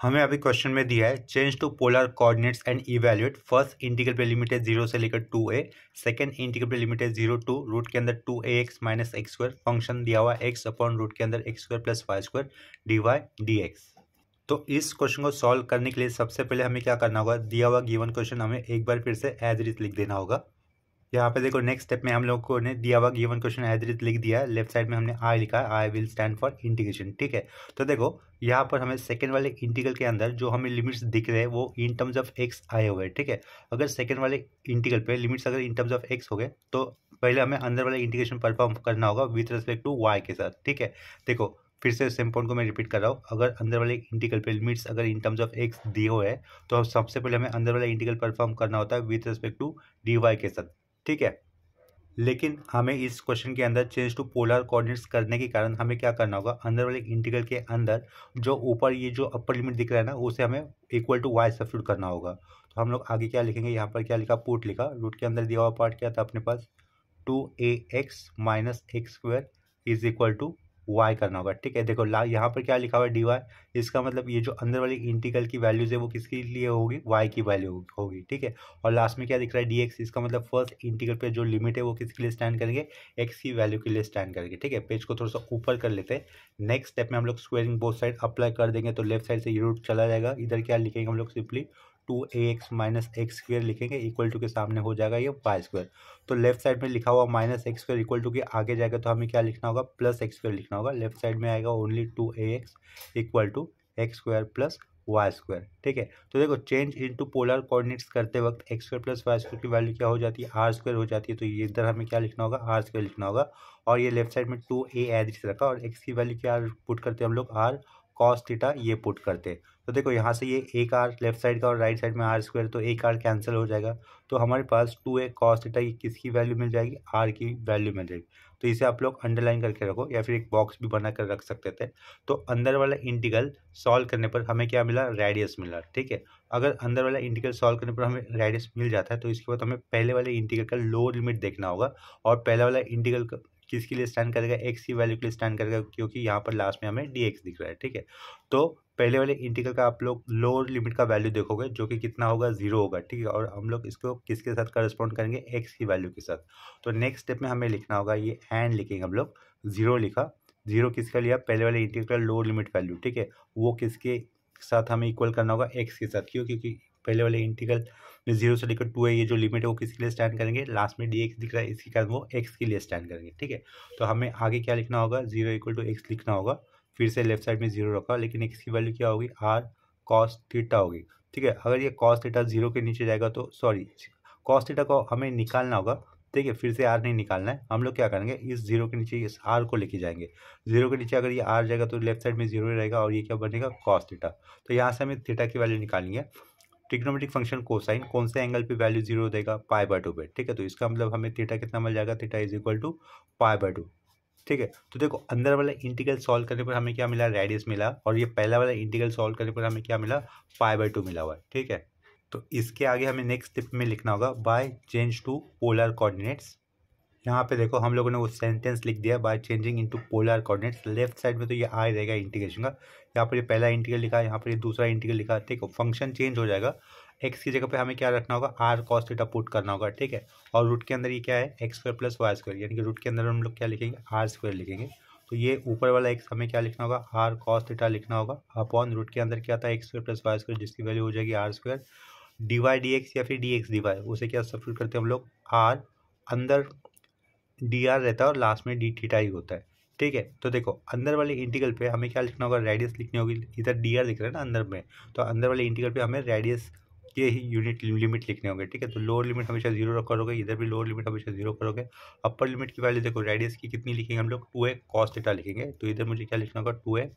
हमें अभी क्वेश्चन में दिया है change to polar coordinates and evaluate first integral पे लिमिट है 0 से लेकर 2a, सेकंड इंटीग्रल पे लिमिट है 0 टू रूट के अंदर 2ax minus x square, function दिया हुआ x अपॉन रूट के अंदर X square plus Y square D Y D X. तो इस क्वेश्चन को सॉल्व करने के लिए सबसे पहले हमें क्या करना होगा, दिया हुआ गिवन क्वेश्चन हमें एक बार फिर से एज इट इज लिख देना होगा। यहाँ पे देखो नेक्स्ट स्टेप में हम लोगों ने दिया हुआ given question as it is लिख दिया है, लेफ्ट साइड में हमने आई लिखा है, I will stand for integration. ठीक है, तो देखो यहाँ पर हमें सेकंड वाले इंटीग्रल के अंदर जो हमें लिमिट्स दिख रहे हैं वो इन टर्म्स ऑफ एक्स आए हुए हैं। ठीक है, अगर सेकंड वाले इंटीग्रल पे लिमिट्स अगर इन टर्म्स ऑफ एक्स हो गए तो पहले हमें अंदर वाले इंटीग्रेशन परफॉर्म करना होगा विथ रिस्पेक्ट टू वाई के साथ। ठीक है, देखो फिर से सेम पॉइंट को मैं रिपीट कर रहा हूँ, अगर अंदर वाले इंटीग्रल पे लिमिट्स अगर इन टर्म्स ऑफ एक्स दिए हुए है तो सबसे पहले हमें अंदर वाला इंटीग्रल परफॉर्म करना होता है with respect to D Y के साथ। ठीक है, लेकिन हमें इस क्वेश्चन के अंदर चेंज टू पोलर कोऑर्डिनेट्स करने के कारण हमें क्या करना होगा, अंदर वाले इंटीग्रल के अंदर जो ऊपर ये जो अपर लिमिट दिख रहा है ना उसे हमें इक्वल टू वाई सब्स्टिट्यूट करना होगा। तो हम लोग आगे क्या लिखेंगे, यहाँ पर क्या लिखा, पुट लिखा, रूट के अंदर दिया हुआ पार्ट क्या था अपने पास 2ax minus x square is equal to Y करना होगा। ठीक है, देखो यहाँ पर क्या लिखा हुआ है डी वाई, इसका मतलब ये जो अंदर वाली इंटीग्रल की वैल्यूज है वो किसके लिए होगी, वाई की वैल्यू होगी। ठीक है, और लास्ट में क्या दिख रहा है डी एक्स, इसका मतलब फर्स्ट इंटीग्रल पे जो लिमिट है वो किसके लिए स्टैंड करेंगे, एक्स की वैल्यू के लिए स्टैंड करेंगे। ठीक है, पेज को थोड़ा सा ऊपर कर लेते हैं। नेक्स्ट स्टेप में हम लोग स्क्वेयरिंग बोथ साइड अप्लाई कर देंगे तो लेफ्ट साइड से ये रूट चला जाएगा, इधर क्या लिखेंगे हम लोग simply 2ax minus x square लिखेंगे, इक्वल टू के सामने हो जाएगा ये वाई स्क्वायर। तो लेफ्ट साइड में लिखा हुआ minus x square equal to के आगे जाएगा तो हमें क्या लिखना होगा, प्लस एक्स स्क्वायर लिखना होगा। लेफ्ट साइड में आएगा only 2ax equal to X square plus Y square. ठीक है, तो देखो चेंज इनटू पोलर कोऑर्डिनेट्स करते वक्त X square plus Y square की वैल्यू क्या हो जाती है, आर स्क्वायर हो जाती है। तो ये इधर हमें क्या लिखना होगा, आर स्क्वायर लिखना होगा। और ये लेफ्ट साइड में 2a एज इट रखा और एक्स की वैल्यू क्या पुट करते हैं हम लोग, आर कॉस थीटा ये पुट करते हैं। तो देखो यहाँ से ये एक आर लेफ्ट साइड का और राइट साइड में आर स्क्वायर, तो एक आर कैंसिल हो जाएगा। तो हमारे पास 2a कॉस थीटा किसकी वैल्यू मिल जाएगी, आर की वैल्यू मिल जाएगी। तो इसे आप लोग अंडरलाइन करके रखो या फिर एक बॉक्स भी बना कर रख सकते थे। तो अंदर वाला इंटीग्रल सॉल्व करने पर हमें क्या मिला, रेडियस मिला। ठीक है, अगर अंदर वाला इंटीग्रल सॉल्व करने पर हमें रेडियस मिल जाता है तो इसके बाद हमें पहले वाले इंटीग्रल का लोअर लिमिट देखना होगा। और पहला वाला इंटीग्रल किसके लिए स्टैंड करेगा, एक्स की वैल्यू के लिए स्टैंड करेगा, क्योंकि यहाँ पर लास्ट में हमें डी एक्स दिख रहा है। ठीक है, तो पहले वाले इंटीग्रल का आप लोग लोअर लिमिट का वैल्यू देखोगे जो कि कितना होगा, 0 होगा। ठीक है, और हम लोग इसको किसके साथ करस्पॉन्ड करेंगे, एक्स की वैल्यू के साथ। तो नेक्स्ट स्टेप में हमें लिखना होगा, ये एंड लिखेंगे हम लोग, 0 लिखा, 0 किसका लिया, पहले वाले इंटीग्रल का लोअर लिमिट वैल्यू। ठीक है, वो किसके साथ हमें इक्वल करना होगा, एक्स के साथ। क्यों, क्योंकि पहले वाले इंटीग्रल में 0 से लेकर 2 है, ये जो लिमिट है वो किसके लिए स्टैंड करेंगे, लास्ट में डी एक्स दिख रहा है इसके कारण वो एक्स के लिए स्टैंड करेंगे। ठीक है, तो हमें आगे क्या लिखना होगा, 0 इक्वल टू एक्स लिखना होगा। फिर से लेफ्ट साइड में 0 रखा, लेकिन एक्स की वैल्यू क्या होगी, आर कॉस थीटा होगी। ठीक है, अगर ये कॉस थीटा 0 के नीचे जाएगा तो सॉरी, कॉस थीटा को हमें निकालना होगा। ठीक है, फिर से आर नहीं निकालना है, हम लोग क्या करेंगे, इस 0 के नीचे इस आर को लेके जाएंगे। 0 के नीचे अगर ये आर जाएगा तो लेफ्ट साइड में 0 रहेगा और ये क्या बनेगा, कॉस थीटा। तो यहाँ से हमें थीटा की वैल्यू निकालनी है। ट्रिग्नोमेट्रिक फंक्शन कोसाइन कौन से एंगल पे वैल्यू 0 देगा, पाई/2 पे। ठीक है, तो इसका मतलब हमें थीटा कितना मिल जाएगा, थीटा इज इक्वल टू पाई/2। ठीक है, तो देखो अंदर वाला इंटीग्रल सॉल्व करने पर हमें क्या मिला, रेडियस मिला, और ये पहला वाला इंटीग्रल सॉल्व करने पर हमें क्या मिला, पाई/2 मिला हुआ है। ठीक है, तो इसके आगे हमें नेक्स्ट स्टेप में लिखना होगा, by change to polar coordinates. यहाँ पे देखो हम लोगों ने वो सेंटेंस लिख दिया, by changing into polar coordinates. Left side में तो ये आ रहेगा इंटीग्रेशन का, यहाँ पर ये पहला इंटीग्रल लिखा है, यहाँ पर ये दूसरा इंटीग्रल लिखा है। ठीक है, फंक्शन चेंज हो जाएगा, एक्स की जगह पे हमें क्या रखना होगा, आर कॉस थीटा पुट करना होगा। ठीक है, और रूट के अंदर ये क्या है, X square plus Y square, यानी कि रूट के अंदर हम लोग क्या लिखेंगे, आर स्क्वायर लिखेंगे। तो ये ऊपर वाला एक्स हमें क्या लिखना होगा, आर कॉस थीटा लिखना होगा, अपॉन रूट के अंदर क्या था, X square plus Y square, जिसकी वैल्यू हो जाएगी R square, D Y D X या फिर डी एक्स डी वाई, उसे क्या सब्स्टिट्यूट करते हैं हम लोग, आर अंदर डी आर रहता है और लास्ट में डी थीटा ही होता है। ठीक है, तो देखो अंदर वाले इंटीग्रल पे हमें क्या लिखना होगा, रेडियस लिखनी होगी। इधर डी आर दिख रहा है ना अंदर में, तो अंदर वाले इंटीग्रल पे हमें रेडियस के ही यूनिट लिमिट लिखने होंगे। ठीक है, तो लोअर लिमिट हमेशा 0 करोगे, इधर भी लोअर लिमिट हमेशा 0 करोगे। अपर लिमिट की वैल्यू देखो, रेडियस की कितनी लिखेंगे हम लोग, 2a कॉस थीटा लिखेंगे। तो इधर मुझे क्या लिखना होगा, 2a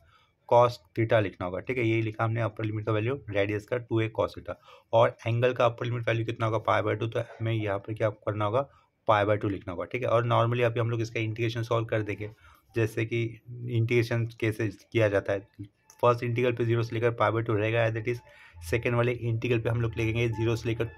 कॉस थीटा लिखना होगा। ठीक है, यही लिखा हमने अपर लिमिट का वैल्यू, रेडियस का 2a कॉस थीटा। और एंगल का अपर लिमिट वैल्यू कितना होगा, पाई/2, तो हमें यहाँ पर क्या करना होगा, पाई/2 लिखना होगा। ठीक है, और नॉर्मली अभी हम लोग इसका इंटीग्रेशन सॉल्व कर देंगे, जैसे कि इंटीग्रेशन कैसे किया जाता है। फर्स्ट इंटीग्रल पे 0 से लेकर पाई/2 रहेगा एज इट इज, सेकेंड वाले इंटीग्रल पे हम लोग लिखेंगे 0 से लेकर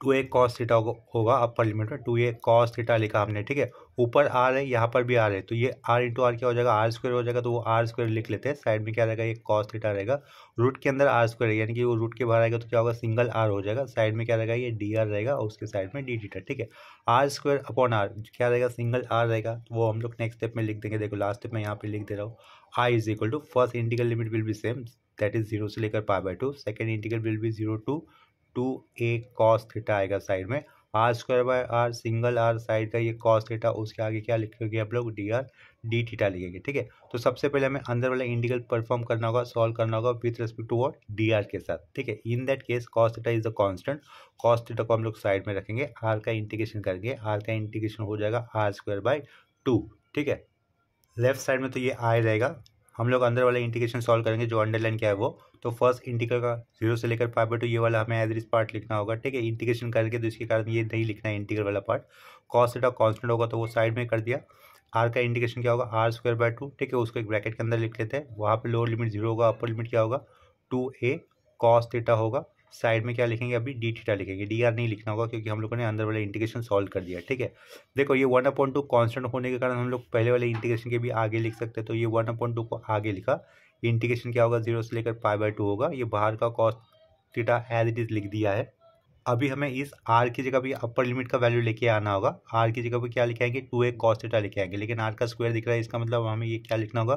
2a cos थीटा होगा अपर लिमिट में 2a cos थीटा लिखा हमने, ठीक है। ऊपर आर है, यहाँ पर भी आर है, तो ये आर इंटू आर क्या हो जाएगा, आर स्क्वायर हो जाएगा, तो वो आर स्क्वायर लिख लेते हैं। साइड में क्या रहेगा, ये cos थीटा रहेगा। रूट के अंदर आर स्क्वायर है, यानी कि वो रूट के बाहर आएगा तो क्या होगा, सिंगल आर हो जाएगा। साइड में क्या रहेगा, ये डी आर रहेगा और उसके साइड में डी थीटा, ठीक है। आर स्क्वायर अपॉन आर क्या रहेगा, सिंगल आर रहेगा, तो वो हम लोग नेक्स्ट स्टेप में लिख देंगे। देखो लास्ट स्टेप में यहाँ पे लिख दे रहा हूँ, I is equal to first integral limit will be same, that is 0 से लेकर π/2। Second integral will be 0 to 2a cos theta आएगा साइड में, r square by r, single r side का ये cos थीटा, उसके आगे क्या लिखेंगे आप लोग, डी आर डी थीटा लिखेंगे, ठीक है। तो सबसे पहले हमें अंदर वाला इंटीग्रल परफॉर्म करना होगा, सॉल्व करना होगा with respect to what, D R के साथ, ठीक है। In that case cos theta is the constant, cos theta को हम लोग साइड में रखेंगे, आर का इंटीग्रेशन करेंगे, आर का इंटीग्रेशन हो जाएगा आर स्क्वायर बाय 2, ठीक है। लेफ्ट साइड में तो ये आई रहेगा, हम लोग अंदर वाला इंटीग्रेशन सॉल्व करेंगे, जो अंडरलाइन क्या है वो, तो फर्स्ट इंटीग्रल का 0 से लेकर π/2 ये वाला हमें एज इट पार्ट लिखना होगा, ठीक है। इंटीग्रेशन करके तो इसके कारण ये नहीं लिखना है इंटीग्रल वाला पार्ट। cos थीटा कांस्टेंट होगा तो वो साइड में कर दिया। आर का इंटीग्रेशन क्या होगा, आर स्क्वायर बाय 2, ठीक है, उसको एक ब्रैकेट के अंदर लिख लेते हैं। वहाँ पे लोअर लिमिट 0 होगा, अपर लिमिट क्या होगा, 2a cos थीटा होगा। साइड में क्या लिखेंगे, अभी डी थीटा लिखेंगे, डी आर नहीं लिखना होगा क्योंकि हम लोगों ने अंदर वाला इंटीग्रेशन सॉल्व कर दिया, ठीक है। देखो ये 1/2 कांस्टेंट होने के कारण हम लोग पहले वाले इंटीग्रेशन के भी आगे लिख सकते हैं, तो ये 1/2 को आगे लिखा। इंटीग्रेशन क्या होगा, 0 से लेकर π/2 होगा, ये बाहर का cos theta as it is लिख दिया है। अभी हमें इस आर की जगह भी अपर लिमिट का वैल्यू लेके आना होगा। आर की जगह पे क्या लिखे आएंगे, 2a cos थीटा लिखे आएंगे, लेकिन आर का स्क्वायर दिख रहा है, इसका मतलब हमें ये क्या लिखना होगा,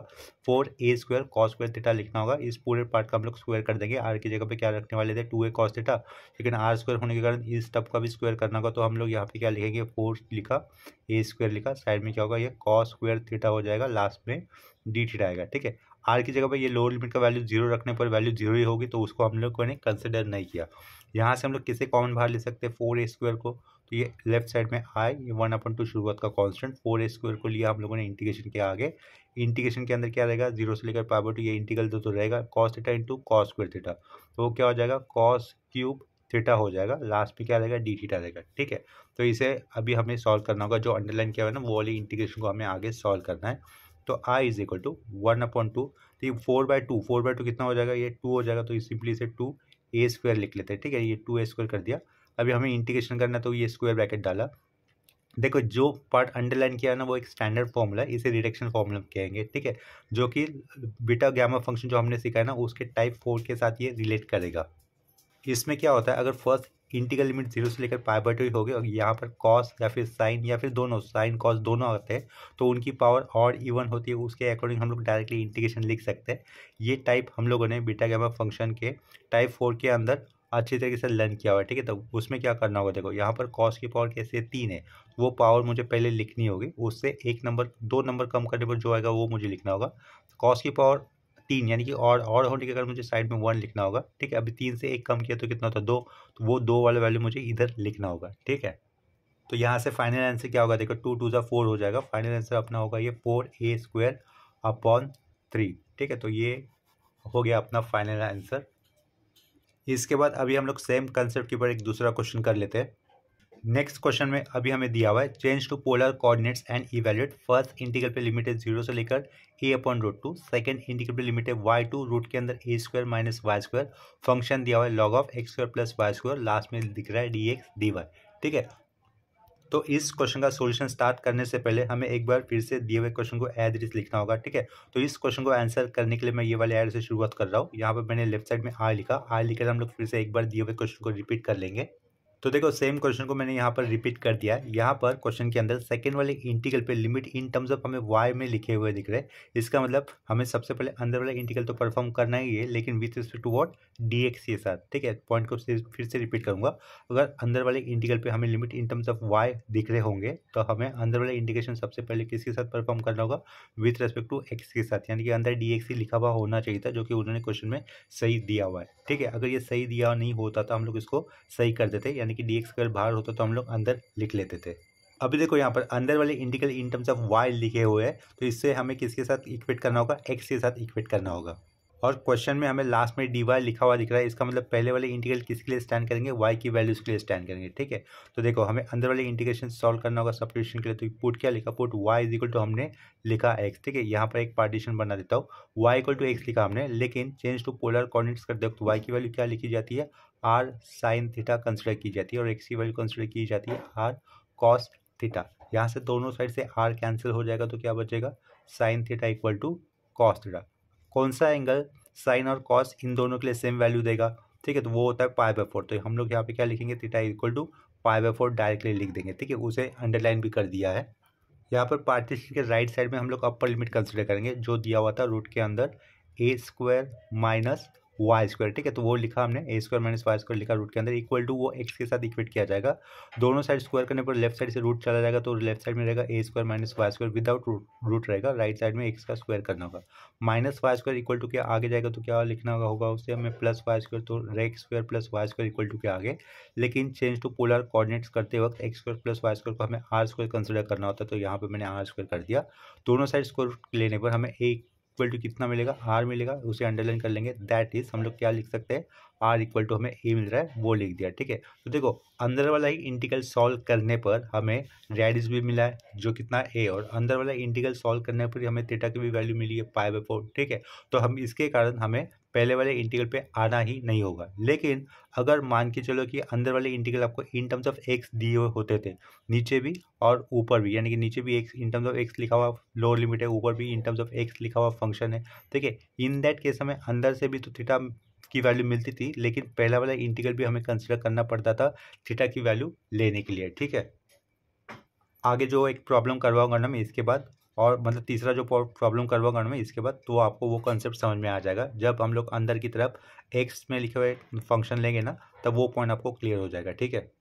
4a square cos square theta लिखना होगा। इस पूरे पार्ट का हम लोग स्क्वायर कर देंगे। आर की जगह पे क्या रखने वाले थे, 2a cos थीटा, लेकिन आर स्क्वायर होने के कारण इस टर्म का भी स्क्वायर करना होगा, तो हम लोग यहाँ पे क्या लिखेंगे, 4 लिखा, a स्क्वायर लिखा, साइड में क्या होगा, ये cos स्क्वायर थीटा हो जाएगा, लास्ट में डी थीटा आएगा, ठीक है। आर की जगह पे ये लोअर लिमिट का वैल्यू 0 रखने पर वैल्यू 0 ही होगी, तो उसको हम लोग ने कंसिडर नहीं किया। यहाँ से हम लोग किसे कॉमन बाहर ले सकते हैं, 4a स्क्वायर को, तो ये लेफ्ट साइड में आई, ये 1/2 शुरुआत का कांस्टेंट, 4a स्क्वायर को लिया हम लोगों ने इंटीग्रेशन के आगे। इंटीग्रेशन के अंदर क्या रहेगा, 0 से लेकर π/2, ये इंटीग्रल तो रहेगा cos theta into cos square theta, तो वो क्या हो जाएगा, cos क्यूब थीटा हो जाएगा, लास्ट में क्या रहेगा, डी थीटा रहेगा, ठीक है। तो इसे अभी हमें सॉल्व करना होगा, जो अंडरलाइन किया हुआ है ना, वो वाली इंटीग्रेशन को हमें आगे सॉल्व करना है। तो आई इज इक्वल टू 1/2, तो ये 4/2 कितना हो जाएगा, ये 2 हो जाएगा, तो सिंपली इसे 2a स्क्वायर लिख लेते हैं, ठीक है। ये 2a स्क्वायर कर दिया। अभी हमें इंटीग्रेशन करना है, तो ये स्क्वायर ब्रैकेट डाला। देखो जो पार्ट अंडरलाइन किया है ना, वो एक स्टैंडर्ड फॉर्मूला है, इसे रिडक्शन फॉर्मूला कहेंगे, ठीक है, जो कि बीटा गामा फंक्शन जो हमने सीखा है ना, उसके टाइप 4 के साथ ये रिलेट करेगा। इसमें क्या होता है, अगर फर्स्ट इंटीग्रल लिमिट 0 से लेकर π/2 ही होगी और यहाँ पर कॉस या फिर साइन या फिर दोनों साइन कॉस दोनों आते हैं, तो उनकी पावर और इवन होती है, उसके अकॉर्डिंग हम लोग डायरेक्टली इंटीग्रेशन लिख सकते हैं। ये टाइप हम लोगों ने बीटा गामा फंक्शन के टाइप 4 के अंदर अच्छी तरीके से लर्न किया हुआ है, ठीक है। तो उसमें क्या करना होगा, देखो यहाँ पर कॉस की पावर कैसे 3 है, वो पावर मुझे पहले लिखनी होगी, उससे 2 नंबर कम करने पर जो आएगा वो मुझे लिखना होगा। कॉस की पावर 3 यानी कि और होने के कारण मुझे साइड में 1 लिखना होगा, ठीक है। अभी 3 से 1 कम किया तो कितना होता है, 2, तो वो 2 वाला वैल्यू मुझे इधर लिखना होगा, ठीक है। तो यहाँ से फाइनल आंसर क्या होगा, देखो 2 2 4 हो जाएगा, फाइनल आंसर अपना होगा ये 4a स्क्वायर अपॉन 3, ठीक है। तो ये हो गया अपना फाइनल आंसर। इसके बाद अभी हम लोग सेम कंसेप्ट के ऊपर एक दूसरा क्वेश्चन कर लेते हैं। नेक्स्ट क्वेश्चन में अभी हमें दिया हुआ है, change to polar coordinates and evaluate. First integral पे लिमिट है 0 से लेकर a/√2, सेकंड इंटीग्रल पे लिमिट है y2, रूट के अंदर a square minus Y square, function दिया हुआ है log of x square plus Y square, last में दिख रहा है dx dy, ठीक है। तो इस क्वेश्चन का सॉल्यूशन स्टार्ट करने से पहले हमें एक बार फिर से दिए हुए क्वेश्चन को एज इट इज लिखना होगा, ठीक है। तो इस क्वेश्चन को आंसर करने के लिए मैं ये वाले ऐड से शुरुआत कर रहा हूँ। यहाँ पर मैंने लेफ्ट साइड में आई लिखा, आई लिखकर हम लोग फिर से एक बार दिए हुए क्वेश्चन को रिपीट कर लेंगे। तो देखो सेम क्वेश्चन को मैंने यहाँ पर रिपीट कर दिया है। यहाँ पर क्वेश्चन के अंदर सेकंड वाले इंटीग्रल पे लिमिट इन टर्म्स ऑफ हमें y में लिखे हुए दिख रहे हैं। इसका मतलब हमें सबसे पहले अंदर वाला इंटीग्रल तो परफॉर्म करना ही है, लेकिन with respect to what, dx के साथ, ठीक है। पॉइंट को फिर से रिपीट करूंगा। अगर अंदर वाले इंटीग्रल पे हमें limit in terms of y दिख रहे होंगे, तो हमें अंदर वाला इंटीग्रेशन सबसे पहले किसके साथ परफॉर्म करना होगा, विथ रेस्पेक्ट टू x के साथ, यानी कि अंदर dx ही लिखा हुआ होना चाहिए था, जो कि उन्होंने क्वेश्चन में सही दिया हुआ है, ठीक है। अगर ये सही दिया नहीं होता तो हम लोग इसको सही कर देते, यानी कि dx अगर बाहर होता तो हम लोग अंदर लिख लेते थे। अभी देखो यहाँ पर अंदर वाले integral in terms of y लिखे हुए हैं, तो इससे हमें किसके साथ इक्वेट करना होगा, x के साथ इक्वेट करना होगा। और क्वेश्चन में हमें लास्ट में dy लिखा हुआ दिख रहा है, इसका मतलब पहले वाले इंटीग्रल किसके लिए स्टैंड करेंगे, y की वैल्यूज के लिए स्टैंड करेंगे। ठीक है, तो देखो हमें अंदर वाले इंटीग्रेशन सॉल्व करना होगा सब्स्टिट्यूशन के लिए, तो पुट क्या लिखा, put y is equal to हमने लिखा x। ठीक है, यहाँ पर एक पार्टीशन बना देता हूँ, y इक्वल टू x लिखा हमने, लेकिन चेंज टू पोलर कोऑर्डिनेट्स करते वक्त y की वैल्यू क्या लिखी जाती है, r साइन थीटा कंसिडर की जाती है और x की वैल्यू कंसिडर की जाती है r कॉस थीटा। यहाँ से दोनों साइड से r कैंसिल हो जाएगा तो क्या बचेगा, sine theta equal to cos theta. कौन सा एंगल साइन और कॉस इन दोनों के लिए सेम वैल्यू देगा, ठीक है, तो वो होता है π/4। तो हम लोग यहाँ पे क्या लिखेंगे, थीटा इक्वल टू π/4 डायरेक्टली लिख देंगे। ठीक है, उसे अंडरलाइन भी कर दिया है। यहाँ पर पार्टीशन के राइट साइड में हम लोग अपर लिमिट कंसिडर करेंगे, जो दिया हुआ था रूट के अंदर a² माइनस y²। ठीक है, तो वो लिखा हमने a² माइनस y² लिखा रूट के अंदर, इक्वल टू वो x के साथ इक्वेट किया जाएगा। दोनों साइड स्क्वायर करने पर लेफ्ट साइड से रूट चला जाएगा, तो लेफ्ट साइड में रहेगा a² minus y² without root रहेगा, राइट साइड में x का स्क्वायर करना होगा। माइनस y² इक्वल टू क्या आगे जाएगा तो क्या लिखना होगा उसे हमें प्लस y², तो x² plus y² equal to क्या आगे। लेकिन चेंज टू पोलर कोऑर्डिनेट्स करते वक्त x² प्लस y² को हमें r² कंसिडर करना होता है, तो यहाँ पे मैंने r² कर दिया। दोनों साइड स्क्वायर लेने पर हमें a इक्वल टू कितना मिलेगा, r मिलेगा, उसे अंडरलाइन कर लेंगे। दैट इज हम लोग क्या लिख सकते हैं, r इक्वल टू हमें a मिल रहा है वो लिख दिया। ठीक है, तो देखो अंदर वाला ही इंटीग्रल सॉल्व करने पर हमें रेडियस भी मिला है जो कितना a, और अंदर वाला इंटीग्रल सॉल्व करने पर हमें थीटा की भी वैल्यू मिली है π/4। ठीक है, तो हम इसके कारण हमें पहले वाले इंटीग्रल पे आना ही नहीं होगा। लेकिन अगर मान के चलो कि अंदर वाले इंटीग्रल आपको इन टर्म्स ऑफ एक्स दिए हुए होते थे, नीचे भी और ऊपर भी, यानी कि नीचे भी x in terms of x लिखा हुआ लोअर लिमिट है, ऊपर भी इन टर्म्स ऑफ एक्स लिखा हुआ फंक्शन है। ठीक है, इन दैट केस हमें अंदर से भी तो थीटा की वैल्यू मिलती थी, लेकिन पहला वाला इंटीग्रल भी हमें कंसिडर करना पड़ता था थीटा की वैल्यू लेने के लिए। ठीक है, आगे जो एक प्रॉब्लम करवाऊंगा ना मैं इसके बाद, और मतलब तीसरा जो प्रॉब्लम करवाऊंगा ना मैं इसके बाद, तो आपको वो कॉन्सेप्ट समझ में आ जाएगा। जब हम लोग अंदर की तरफ एक्स में लिखे हुए फंक्शन लेंगे ना, तब वो पॉइंट आपको क्लियर हो जाएगा। ठीक है,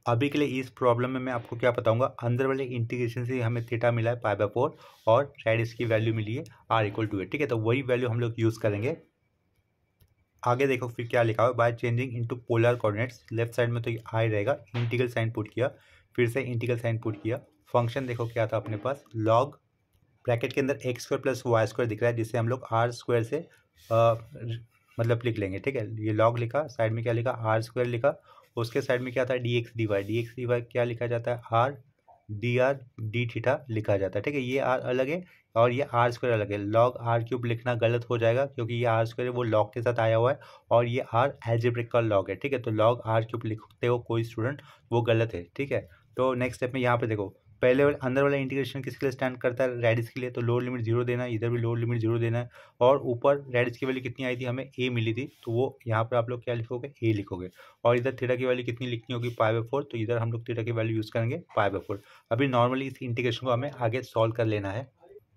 अभी के लिए इस प्रॉब्लम में मैं आपको क्या बताऊंगा, अंदर वाले इंटीग्रेशन से हमें थीटा मिला है π/4 और रेडियस की वैल्यू मिली है r इक्वल टू 8। ठीक है, तो वही वैल्यू हम लोग यूज़ करेंगे। आगे देखो फिर क्या लिखा हुआ है, by changing into polar coordinates. Left side में तो ये आई रहेगा, इंटीग्रल साइन पुट किया, फिर से इंटीग्रल साइन पुट किया। फंक्शन देखो क्या था अपने पास, लॉग ब्रैकेट के अंदर x² प्लस y² दिख रहा है, जिससे हम लोग r² से मतलब लिख लेंगे। ठीक है, ये लॉग लिखा, साइड में क्या लिखा, r² लिखा, उसके साइड में क्या था, dx dy क्या लिखा जाता है, r dr d थीटा लिखा जाता है। ठीक है, ये r अलग है और ये r² अलग है। लॉग r³ लिखना गलत हो जाएगा, क्योंकि ये r² वो लॉग के साथ आया हुआ है और ये r एल्जेब्रिक का लॉग है। ठीक है, तो लॉग r³ लिखते हो कोई स्टूडेंट, वो गलत है। ठीक है, तो नेक्स्ट स्टेप में यहाँ पे देखो, पहले वाले अंदर वाला इंटीग्रेशन किसके लिए स्टैंड करता है, रेडियस के लिए, तो लोअर लिमिट 0 देना है, इधर भी लोअर लिमिट 0 देना है। और ऊपर रेडियस की वैल्यू कितनी आई थी, हमें a मिली थी, तो वो यहाँ पर आप लोग क्या लिखोगे, a लिखोगे। और इधर थीटा की वैल्यू कितनी लिखनी होगी, π/4, तो इधर हम लोग थीटा की वैल्यू यूज़ करेंगे π/4। अभी नॉर्मली इस इंटीग्रेशन को हमें आगे सॉल्व कर लेना है।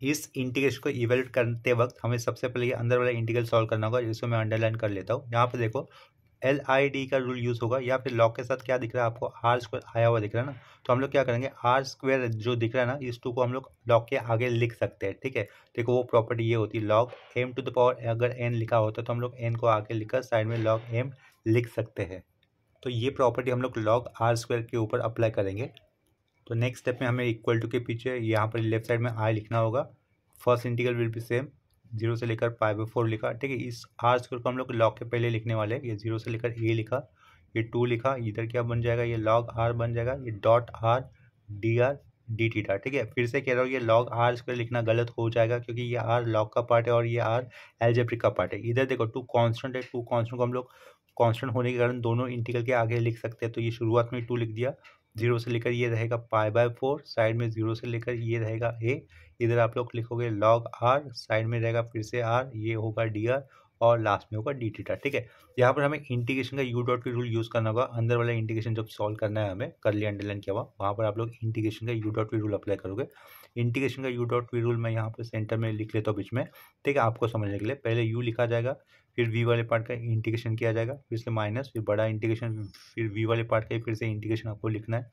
इस इंटीग्रेशन को इवेल्यूएट करते वक्त हमें सबसे पहले ये अंदर वाला इंटीग्रल सॉल्व करना होगा, जिसको मैं अंडरलाइन कर लेता हूँ। यहाँ पे देखो LID का रूल यूज़ होगा, या फिर लॉग के साथ क्या दिख रहा है आपको, r² आया हुआ दिख रहा है ना, तो हम लोग क्या करेंगे, r² जो दिख रहा है ना, इस 2 को हम लोग लॉग के आगे लिख सकते हैं। ठीक है, देखो वो प्रॉपर्टी ये होती है, log m to the power अगर n लिखा होता है तो हम लोग n को आगे लिखकर साइड में लॉग m लिख सकते हैं। तो ये प्रॉपर्टी हम लोग लॉग r² के ऊपर अप्लाई करेंगे। तो नेक्स्ट स्टेप में हमें इक्वल टू के पीछे यहाँ पर लेफ्ट साइड में i लिखना होगा। First integral will be same, 0 से लेकर π/4 लिखा। ठीक है, इस r² को हम लोग लॉग के पहले लिखने वाले हैं। ये 0 से लेकर a लिखा, ये 2 लिखा, इधर क्या बन जाएगा, ये log r बन जाएगा, ये dot r dr d theta. ठीक है, फिर से कह रहा हूँ ये log r² लिखना गलत हो जाएगा, क्योंकि ये r log का पार्ट है और ये r एल्जेब्रिक का पार्ट है। इधर देखो 2 कांस्टेंट है, 2 कांस्टेंट को हम लोग कांस्टेंट होने के कारण दोनों इंटीग्रल के आगे लिख सकते हैं। तो ये शुरुआत में 2 लिख दिया, 0 से लेकर ये रहेगा π/4, साइड में 0 से लेकर ये रहेगा a, इधर आप लोग लिखोगे log r, साइड में रहेगा फिर से r, ये होगा dr और लास्ट में होगा d थीटा। ठीक है, यहाँ पर हमें इंटीग्रेशन का यू डॉट की रूल यूज़ करना होगा। अंदर वाला इंटीग्रेशन जब सॉल्व करना है हमें, कर लिया अंडरलाइन किया हुआ, वहाँ पर आप लोग इंटीग्रेशन का यू डॉट की रूल अप्लाई करोगे। इंटीग्रेशन का यू डॉट की रूल मैं यहाँ पर सेंटर में लिख लेता हूँ बीच में। ठीक है, आपको समझने के लिए पहले u लिखा जाएगा, फिर v वाले पार्ट का इंटीग्रेशन किया जाएगा, फिर से माइनस, फिर बड़ा इंटीग्रेशन, फिर v वाले पार्ट का फिर से इंटीग्रेशन आपको लिखना है।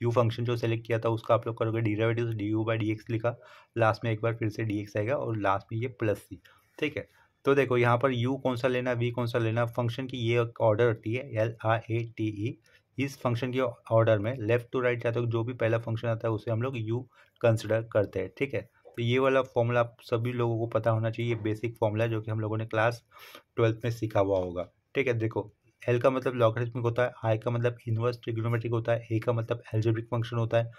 u फंक्शन जो सेलेक्ट किया था उसका आप लोग करोगे डेरिवेटिव, du/dx लिखा, लास्ट में एक बार फिर से dx आएगा और लास्ट में ये प्लस c। ठीक है, तो देखो यहाँ पर u कौन सा लेना, v कौन सा लेना, फंक्शन की ये ऑर्डर होती है LRATE। इस फंक्शन के ऑर्डर में लेफ्ट टू राइट जाते हो, जो भी पहला फंक्शन आता है उसे हम लोग u कंसिडर करते हैं। ठीक है, तो ये वाला फॉर्मूला आप सभी लोगों को पता होना चाहिए, बेसिक फॉर्मूला जो कि हम लोगों ने क्लास 12th में सीखा हुआ होगा। ठीक है, देखो एल का मतलब लॉगरिथमिक होता है, आई का मतलब इनवर्स ट्रिग्नोमेट्रिक होता है, ए का मतलब एल्जेब्रिक फंक्शन होता है,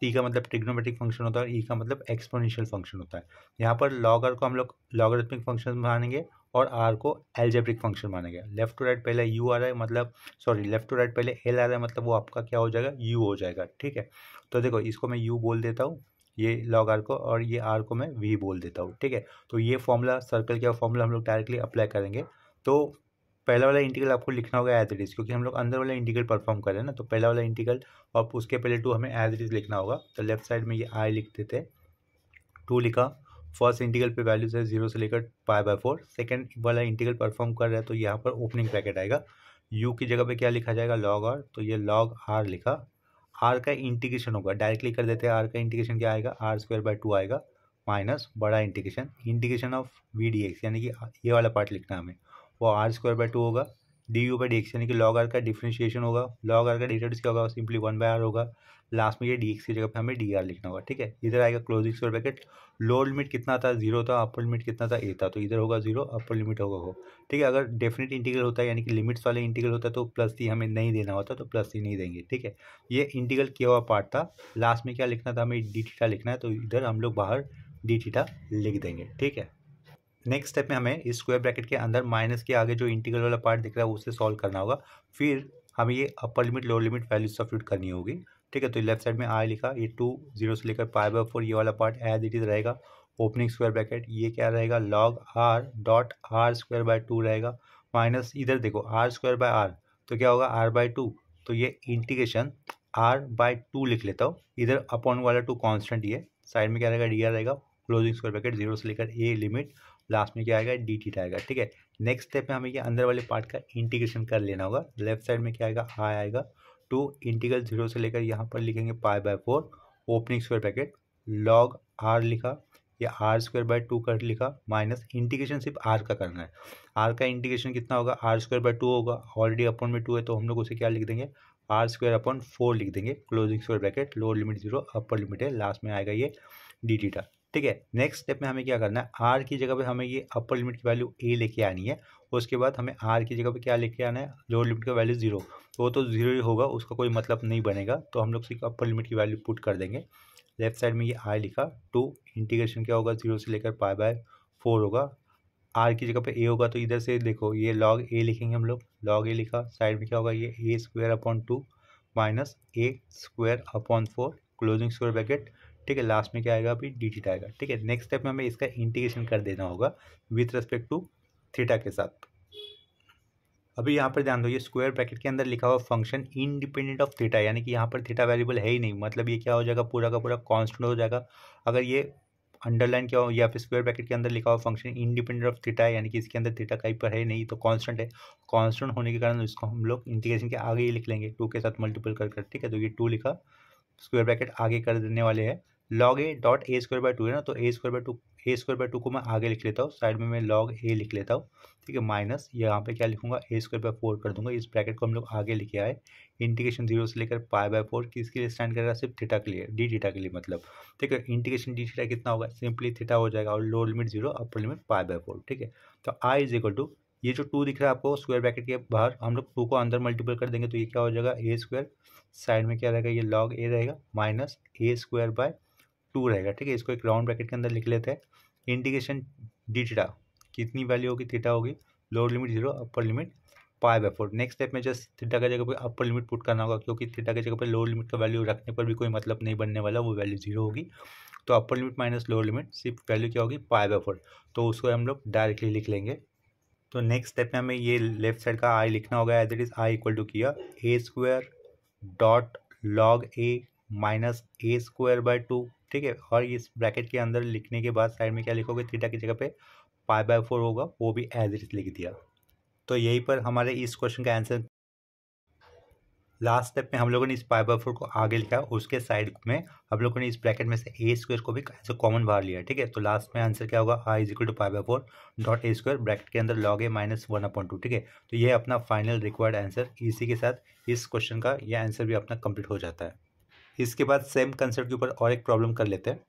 टी का मतलब ट्रिग्नोमेट्रिक फंक्शन होता है, ई का मतलब एक्सपोनेंशियल फंक्शन होता है। यहाँ पर लॉगर को हम लोग लॉगरिथमिक फंक्शन मानेंगे और आर को एल्जेब्रिक फंक्शन मानेंगे। लेफ्ट टू राइट पहले यू आ रहा है मतलब सॉरी लेफ्ट टू राइट पहले एल आ रहा है मतलब वो आपका क्या हो जाएगा, यू हो जाएगा। ठीक है, तो देखो इसको मैं यू बोल देता हूँ, ये लॉग आर को, और ये आर को मैं वी बोल देता हूँ। ठीक है, तो ये फॉर्मूला सर्कल का फॉर्मूला हम लोग डायरेक्टली अप्लाई करेंगे। तो पहला वाला इंटीग्रल आपको लिखना होगा एज इट इज़, क्योंकि हम लोग अंदर वाला इंटीग्रल परफॉर्म कर रहे हैं ना, तो पहला वाला इंटीग्रल और उसके पहले टू हमें एज इट इज़ लिखना होगा। तो लेफ्ट साइड में ये आई लिख देते हैं, टू लिखा, फर्स्ट इंटीग्रल पे वैल्यूज है 0 से लेकर π/4, सेकंड वाला इंटीग्रल परफॉर्म कर रहा है तो यहाँ पर ओपनिंग ब्रैकेट आएगा, u की जगह पे क्या लिखा जाएगा, log r, तो ये log r लिखा, r का इंटीग्रेशन होगा, डायरेक्टली कर देते हैं, r का इंटीग्रेशन क्या आएगा, r² आएगा माइनस बड़ा इंटीग्रेशन ऑफ v dx, यानी कि ये वाला पार्ट लिखना है हमें, वो r² होगा, du/dx यानी कि log r का डिफ्रेंशिएशन होगा, log r का डेरिवेटिव क्या होगा, सिंपली 1/r होगा, लास्ट में ये dx की जगह पे हमें dr लिखना होगा। ठीक है, इधर आएगा closing square bracket, lower limit कितना था, 0 था, अपर लिमिट कितना था, a था, तो इधर होगा 0, अपर लिमिट होगा हो। ठीक है, अगर डेफिनेट इंटीग्रल होता है यानी कि लिमिट्स वाले इंटीग्रल होता है तो प्लस सी हमें नहीं देना होता, तो प्लस सी नहीं देंगे। ठीक है, ये इंटीग्रल किया हुआ पार्ट था, लास्ट में क्या लिखना था, हमें डी थीटा लिखना है, तो इधर हम लोग बाहर डी थीटा लिख देंगे। ठीक है, नेक्स्ट स्टेप में हमें इस स्क्वायर ब्रैकेट के अंदर माइनस के आगे जो इंटीग्रल वाला पार्ट दिख रहा है उसे सॉल्व करना होगा, फिर हमें ये upper limit lower limit value substitute करनी होगी। ठीक है, तो लेफ्ट साइड में आई लिखा, ये 2 0 से लेकर π/4 ये वाला पार्ट एज इट इज रहेगा, ओपनिंग स्क्वायर ब्रैकेट, ये क्या रहेगा, log r.r²/2 रहेगा, माइनस इधर देखो r²/r, तो क्या होगा r/2, तो ये इंटीग्रेशन r/2 लिख लेता हूँ, इधर अपॉन वाला 2 कॉन्स्टेंट, ये साइड में क्या रहेगा, डी रहेगा, क्लोजिंग स्क्वायर ब्रैकेट 0 से लेकर a लिमिट, लास्ट में क्या आएगा, डी थीटा आएगा। ठीक है, नेक्स्ट स्टेप में हमें ये अंदर वाले पार्ट का इंटीग्रेशन कर लेना होगा, लेफ्ट साइड में क्या आएगा, आई आएगा, टू इंटीग्रल 0 से लेकर यहाँ पर लिखेंगे π/4, opening square bracket, log r लिखा, या r²/2 कर लिखा, माइनस इंटीग्रेशन सिर्फ r का करना है, r का इंटीग्रेशन कितना होगा, r²/2 होगा, ऑलरेडी अपॉन में 2 है तो हम लोग उसे क्या लिख देंगे, r²/4 लिख देंगे, closing square bracket, lower limit 0, upper limit है, लास्ट में आएगा ये डी थीटा। ठीक है, नेक्स्ट स्टेप में हमें क्या करना है, आर की जगह पे हमें ये अपर लिमिट की वैल्यू ए लेके आनी है, उसके बाद हमें आर की जगह पे क्या लेके आना है, लोअर लिमिट का वैल्यू 0, वो तो 0 ही होगा, उसका कोई मतलब नहीं बनेगा, तो हम लोग सिर्फ अपर लिमिट की वैल्यू पुट कर देंगे। लेफ्ट साइड में ये आई लिखा, 2 इंटीग्रेशन क्या होगा, 0 से लेकर π/4 होगा, आर की जगह पे ए होगा, तो इधर से देखो ये log ए लिखेंगे हम लोग, log ए लिखा, साइड में क्या होगा, ये a² minus a²/4, closing square bracket. ठीक है, लास्ट में क्या आएगा, अभी डी थीटा आएगा। ठीक है, नेक्स्ट स्टेप में हमें इसका इंटीग्रेशन कर देना होगा विथ रेस्पेक्ट टू थीटा के साथ। अभी यहाँ पर ध्यान दो, ये स्क्वायर ब्रैकेट के अंदर लिखा हुआ फंक्शन इंडिपेंडेंट ऑफ थीटा, यानी कि यहाँ पर थीटा वेरिएबल है ही नहीं, मतलब ये क्या हो जाएगा, पूरा का पूरा कांस्टेंट हो जाएगा। अगर ये अंडरलाइन क्या हो या फिर स्क्वायर ब्रैकेट के अंदर लिखा हुआ फंक्शन इंडिपेंडेंट ऑफ थीटा है, यानी कि इसके अंदर थीटा कहीं पर है नहीं, तो कांस्टेंट है, कांस्टेंट होने के कारण इसको हम लोग इंटीग्रेशन के आगे ही लिख लेंगे, 2 के साथ मल्टीपल कर। ठीक है, तो ये 2 लिखा, स्क्वायर ब्रैकेट आगे कर देने वाले हैं, log a.a² है ना, तो a² को मैं आगे लिख लेता हूँ, साइड में मैं log a लिख लेता हूँ। ठीक है, माइनस यहाँ पे क्या लिखूंगा, a² कर दूंगा, इस ब्रैकेट को हम लोग आगे लिखे आए, इंटीग्रेशन 0 से लेकर π/4 किसके लिए स्टैंड करेगा, सिर्फ थीटा के लिए, डी थीटा के लिए मतलब। ठीक है, इंटीग्रेशन डी थीटा कितना होगा, सिंपली थीटा हो जाएगा, और लोअर लिमिट 0, अपर लिमिट π/4। ठीक है, तो i इज इक्वल टू, ये जो 2 दिख रहा है आपको स्क्वायर ब्रैकेट के बाहर, हम लोग 2 को अंदर मल्टीपल कर देंगे, तो ये क्या हो जाएगा, a², साइड में क्या रहेगा, ये log a रहेगा, माइनस a²/2 रहेगा। ठीक है, इसको एक राउंड ब्रैकेट के अंदर लिख लेते हैं, इंटीग्रेशन डी थीटा कितनी वैल्यू होगी, थीटा होगी, lower limit 0, upper limit π/4। Next step में जस्ट थीटा की जगह पे अपर लिमिट पुट करना होगा, क्योंकि थीटा की जगह पे लोअर लिमिट का वैल्यू रखने पर भी कोई मतलब नहीं बनने वाला, वो वैल्यू 0 होगी, तो upper limit minus lower limit सिर्फ वैल्यू क्या होगी, π/4, तो उसको हम लोग डायरेक्टली लिख लेंगे। तो नेक्स्ट स्टेप में हमें ये लेफ्ट साइड का आई लिखना होगा, as it is I equal to किया a².log a माइनस a²/2। ठीक है, और इस ब्रैकेट के अंदर लिखने के बाद साइड में क्या लिखोगे, थीटा की जगह पे π/4 होगा, वो भी एज इट इज लिख दिया। तो यहीं पर हमारे इस क्वेश्चन का आंसर, लास्ट स्टेप में हम लोगों ने इस π/4 को आगे लिखा, उसके साइड में हम लोगों ने इस ब्रैकेट में से a² को भी ऐसे कॉमन बाहर लिया। ठीक है, तो लास्ट में आंसर क्या होगा, i is equal to π/4.a² bracket के अंदर log a माइनस 1/2। ठीक है, तो ये अपना फाइनल रिक्वायर्ड आंसर, इसी के साथ इस क्वेश्चन का यह आंसर भी अपना कंप्लीट हो जाता है। इसके बाद सेम कंसेप्ट के ऊपर और एक प्रॉब्लम कर लेते हैं।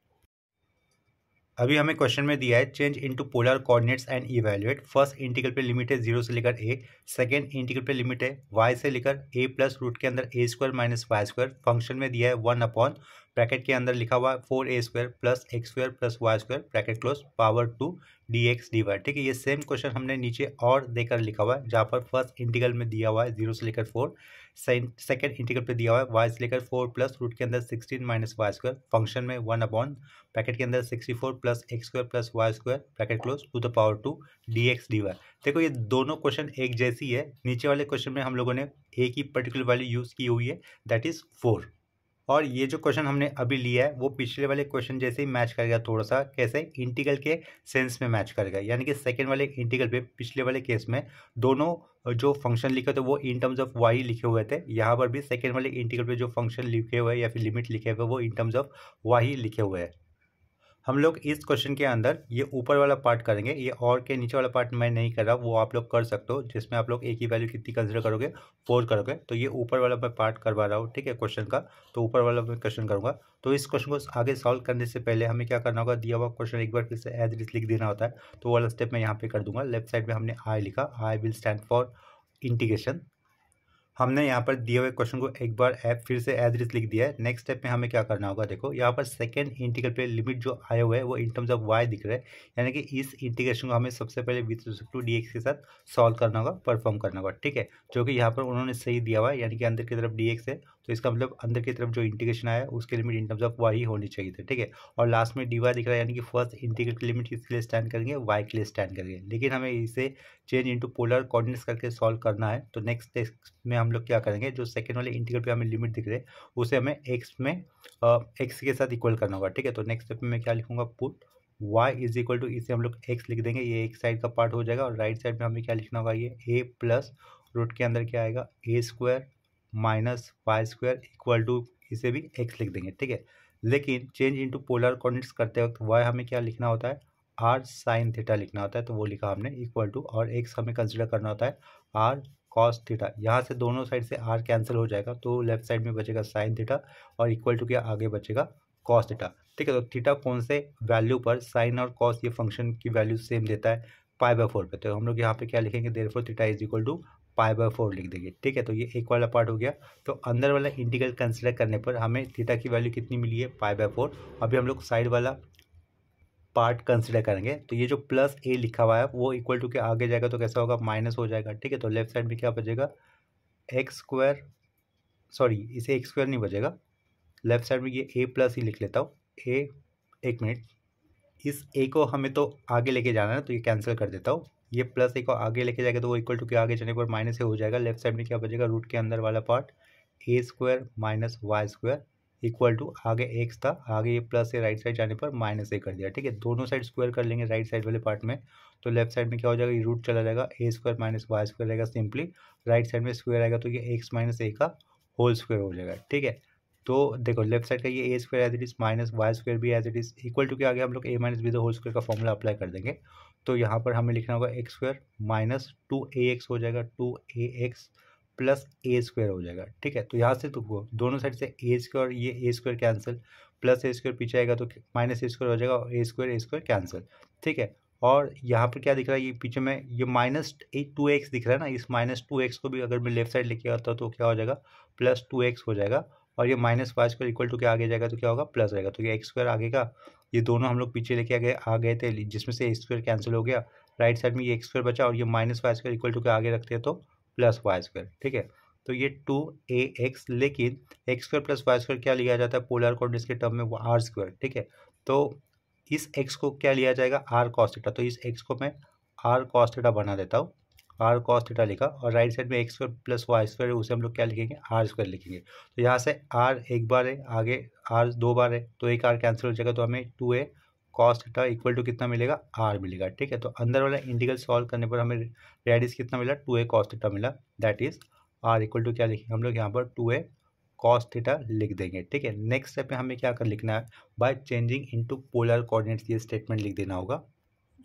अभी हमें क्वेश्चन में दिया है change into polar coordinates and evaluate. First integral पे लिमिट है 0 से लेकर a, सेकंड इंटीग्रल पे लिमिट है y से लेकर a प्लस रूट के अंदर a square minus Y square, function में दिया है 1 अपॉन ब्रैकेट के अंदर लिखा हुआ 4a square plus X square plus Y square bracket close power 2 dx dy। ठीक है, ये सेम क्वेश्चन हमने नीचे और देकर लिखा हुआ है, जहाँ पर फर्स्ट इंटीग्रल में दिया हुआ है 0 से लेकर 4, सेकंड इंटीग्रल पे दिया हुआ है y से लेकर 4 प्लस रूट के अंदर 16 माइनस वाई स्क्वायर, फंक्शन में 1 अपॉन ब्रैकेट के अंदर 64 plus X square plus Y square bracket close to the power 2 dx dy। देखो ये दोनों क्वेश्चन एक जैसी है। नीचे वाले क्वेश्चन में हम लोगों ने a की पर्टिकुलर वैल्यू यूज़ की हुई है, दैट इज़ 4, और ये जो क्वेश्चन हमने अभी लिया है वो पिछले वाले क्वेश्चन जैसे ही मैच करेगा, थोड़ा सा कैसे इंटीग्रल के सेंस में मैच करेगा, यानी कि सेकंड वाले इंटीग्रल पे पिछले वाले केस में दोनों जो फंक्शन लिखे थे वो इन टर्म्स ऑफ वाई लिखे हुए थे, यहाँ पर भी सेकंड वाले इंटीग्रल पे जो फंक्शन लिखे हुए हैं या फिर लिमिट लिखे हुए वो इन टर्म्स ऑफ वाई लिखे हुए हैं। हम लोग इस क्वेश्चन के अंदर ये ऊपर वाला पार्ट करेंगे, ये और के नीचे वाला पार्ट मैं नहीं कर रहा, वो आप लोग कर सकते हो, जिसमें आप लोग ए की वैल्यू कितनी कंसिडर करोगे 4 करोगे। तो ये ऊपर वाला मैं पार्ट करवा रहा हूँ, ठीक है, क्वेश्चन का। तो ऊपर वाला मैं क्वेश्चन करूँगा। तो इस क्वेश्चन को आगे सॉल्व करने से पहले हमें क्या करना होगा, दिया हुआ क्वेश्चन एक बार फिर से एज इट इज लिख देना होता है। तो वो वाला स्टेप मैं यहाँ पे कर दूंगा। लेफ्ट साइड में हमने आई लिखा, I will stand for integration. हमने यहाँ पर दिए हुए क्वेश्चन को एक बार फिर से एज इट इज लिख दिया है। नेक्स्ट स्टेप में हमें क्या करना होगा, देखो यहाँ पर सेकंड इंटीग्रल पे लिमिट जो आए हुए हैं वो इन टर्म्स ऑफ वाई दिख रहा है, यानी कि इस इंटीग्रेशन को हमें सबसे पहले विद रिस्पेक्ट टू dx के साथ सॉल्व करना होगा, परफॉर्म करना होगा, ठीक है, जो कि यहाँ पर उन्होंने सही दिया हुआ है, यानी कि अंदर की तरफ dx है, तो इसका मतलब अंदर की तरफ जो इंटीग्रेशन आया है उसकी limit in terms of Y होनी चाहिए थी, ठीक है। और लास्ट में dy दिख रहा है, यानी कि फर्स्ट इंटीग्रल की लिमिट किसके लिए स्टैंड करेंगे, वाई के लिए स्टैंड करेंगे, लेकिन हमें इसे चेंज इंटू पोलर कोऑर्डिनेट्स करके सॉल्व करना है। तो नेक्स्ट स्टेप में हम लोग क्या करेंगे, जो सेकंड वाले इंटीग्रल पे हमें लिमिट दिख रहे हैं उसे हमें एक्स में एक्स के साथ इक्वल करना होगा, ठीक है। तो नेक्स्ट स्टेप में मैं क्या लिखूंगा, put y is equal to, इसे हम लोग x लिख देंगे, ये एक साइड का पार्ट हो जाएगा, और राइट साइड में हमें क्या लिखना होगा, ये a प्लस रूट के अंदर क्या आएगा, a square minus Y square equal to, इसे भी x लिख देंगे, ठीक है। लेकिन चेंज इंटू पोलर कोऑर्डिनेट्स करते वक्त y हमें क्या लिखना होता है, r साइन थीटा लिखना होता है, तो वो लिखा हमने इक्वल टू, और x हमें कंसिडर करना होता है r कॉस थीटा। यहाँ से दोनों साइड से r कैंसिल हो जाएगा, तो लेफ्ट साइड में बचेगा साइन थीटा, और इक्वल टू के आगे बचेगा कॉस थीटा, ठीक है। तो थीटा कौन से वैल्यू पर साइन और कॉस ये फंक्शन की वैल्यू सेम देता है, π/4 पे, तो हम लोग यहाँ पे क्या लिखेंगे, therefore theta is equal to π/4 लिख देंगे, ठीक है। तो ये एक वाला पार्ट हो गया। तो अंदर वाला इंटीग्रल कंसिडर करने पर हमें थीटा की वैल्यू कितनी मिली है, π/4। अभी हम लोग साइड वाला पार्ट कंसिडर करेंगे, तो ये जो प्लस a लिखा हुआ है वो इक्वल टू के आगे जाएगा तो कैसा होगा, माइनस हो जाएगा, ठीक है। तो लेफ्ट साइड में क्या बचेगा, एक्स स्क्वायर, सॉरी इसे एक्स स्क्वायर नहीं बचेगा, लेफ्ट साइड में ये a प्लस ही लिख लेता हूँ, a, एक मिनट, इस a को हमें तो आगे लेके जाना है, तो ये कैंसिल कर देता हूँ, ये प्लस a को आगे लेके जाएगा तो वो इक्वल टू के आगे जाने पर माइनस हो जाएगा। लेफ्ट साइड में क्या बचेगा, रूट के अंदर वाला part a square minus Y square equal to, आगे एक्स था, आगे ये प्लस से राइट साइड जाने पर माइनस ए कर दिया, ठीक है। दोनों साइड स्क्वायर कर लेंगे राइट साइड वाले पार्ट में, तो लेफ्ट साइड में क्या हो जाएगा, ये रूट चला जाएगा, ए स्क्वायर माइनस वाई स्क्वायर रहेगा सिंपली, राइट साइड में स्क्वायर आएगा तो ये एक्स माइनस ए का होल स्क्वायर हो जाएगा, ठीक है। तो देखो लेफ्ट साइड का ये a square as it is minus Y square भी as it is equal to के आगे हम लोग a minus b the whole square का फॉर्मूला अप्लाई कर देंगे। तो यहाँ पर हमें लिखना होगा एक्स स्क्वायर माइनस 2ax हो जाएगा, 2ax प्लस ए स्क्वायर हो जाएगा, ठीक है। तो यहाँ से तो दोनों साइड से ए स्क्वायर, ये a square cancel, plus A square पीछे आएगा तो माइनस ए स्क्वायर हो जाएगा, और ए स्क्वायर कैंसिल, ठीक है। और यहाँ पर क्या दिख रहा है, ये पीछे में ये माइनस 2x दिख रहा है ना, इस माइनस 2x को भी अगर मैं लेफ्ट साइड लेके आता तो क्या हो जाएगा, प्लस 2x हो जाएगा, और ये minus Y square equal to के आगे जाएगा तो क्या होगा, प्लस रहेगा, तो ये एक्स स्क्वायर आगे का, ये दोनों हम लोग पीछे लेके आ गए थे, जिसमें से ए स्क्वायर कैंसिल हो गया, राइट साइड में ये एक्स स्क्वायर बचा, और ये minus Y square equal to के आगे रखते हैं तो प्लस वाई स्क्वायर, ठीक है। तो ये 2ax, लेकिन X square plus Y square क्या लिया जाता है पोलर कोऑर्डिनेट्स के टर्म में, वो आर स्क्वायर, ठीक है। तो इस x को क्या लिया जाएगा, आर कॉस थीटा, तो इस x को मैं आर कॉस थीटा बना देता हूँ, आर कॉस थीटा लिखा, और राइट साइड में X square plus Y square है उसे हम लोग क्या लिखेंगे, आर स्क्वायर लिखेंगे। तो यहाँ से आर एक बार है, आगे आर दो बार है, तो एक आर कैंसिल हो जाएगा, तो हमें 2a cos theta equal to कितना मिलेगा, आर मिलेगा, ठीक है। तो अंदर वाला इंटीग्रल सॉल्व करने पर हमें रेडियस कितना मिला, 2a कॉस थीटा मिला, that is R equal to क्या लिखेंगे हम लोग यहाँ पर 2a कॉस थीटा लिख देंगे, ठीक है। नेक्स्ट स्टेप में हमें क्या कर लिखना है, by changing into polar coordinates, ये स्टेटमेंट लिख देना होगा।